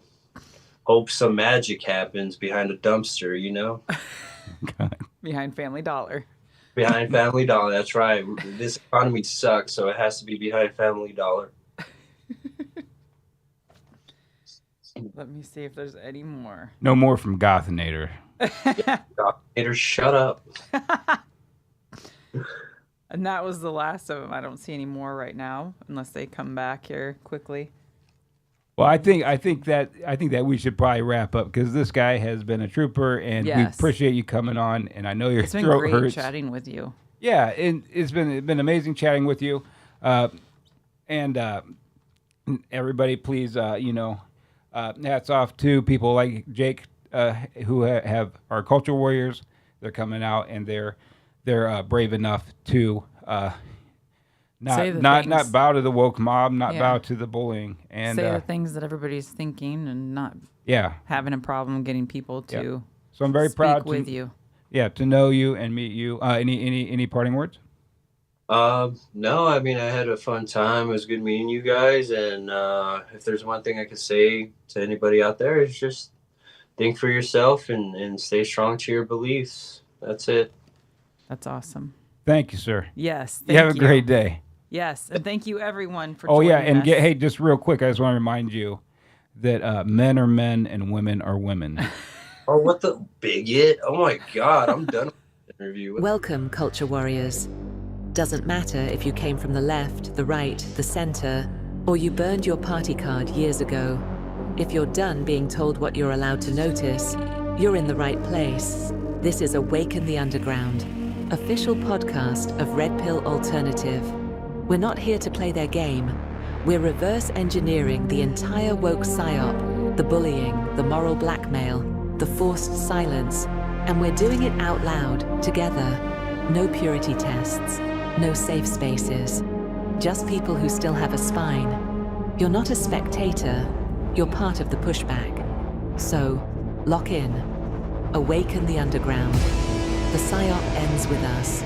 hope some magic happens behind a dumpster, Behind Family Dollar. Behind Family Dollar, that's right. This economy sucks, so it has to be behind Family Dollar. Let me see if there's any more. No more from Gothnator. Hater, shut up. And that was the last of them. I don't see any more right now, unless they come back here quickly. Well, I think that we should probably wrap up because this guy has been a trooper, and we Yes. appreciate you coming on. And I know your It's been throat great hurts. chatting with you. Yeah, and it's been amazing chatting with you, and everybody, please, hats off to people like Jake who have our culture warriors. They're coming out and they're brave enough to Say the not things. bow to the woke mob, not Yeah. bow to the bullying, and Say the things that everybody's thinking and not yeah. having a problem getting people to Yeah. So I'm very speak proud with to, you. Yeah, to know you and meet you. Any parting words? No, I mean, I had a fun time. It was good meeting you guys. And if there's one thing I could say to anybody out there, is just think for yourself and stay strong to your beliefs. That's it. That's awesome. Thank you, sir. Yes. You have a great day. Yes, and thank you everyone for Oh joining yeah, and us. hey, just real quick, I just want to remind you that men are men and women are women. Oh, what the bigot? Oh my God, I'm done with this interview. Welcome, culture warriors. Doesn't matter if you came from the left, the right, the center, or you burned your party card years ago. If you're done being told what you're allowed to notice, you're in the right place. This is Awaken the Underground, official podcast of Red Pill Alternative. We're not here to play their game. We're reverse engineering the entire woke psyop, the bullying, the moral blackmail, the forced silence, and we're doing it out loud, together. No purity tests, no safe spaces, just people who still have a spine. You're not a spectator, you're part of the pushback. So, lock in. Awaken the underground. The psyop ends with us.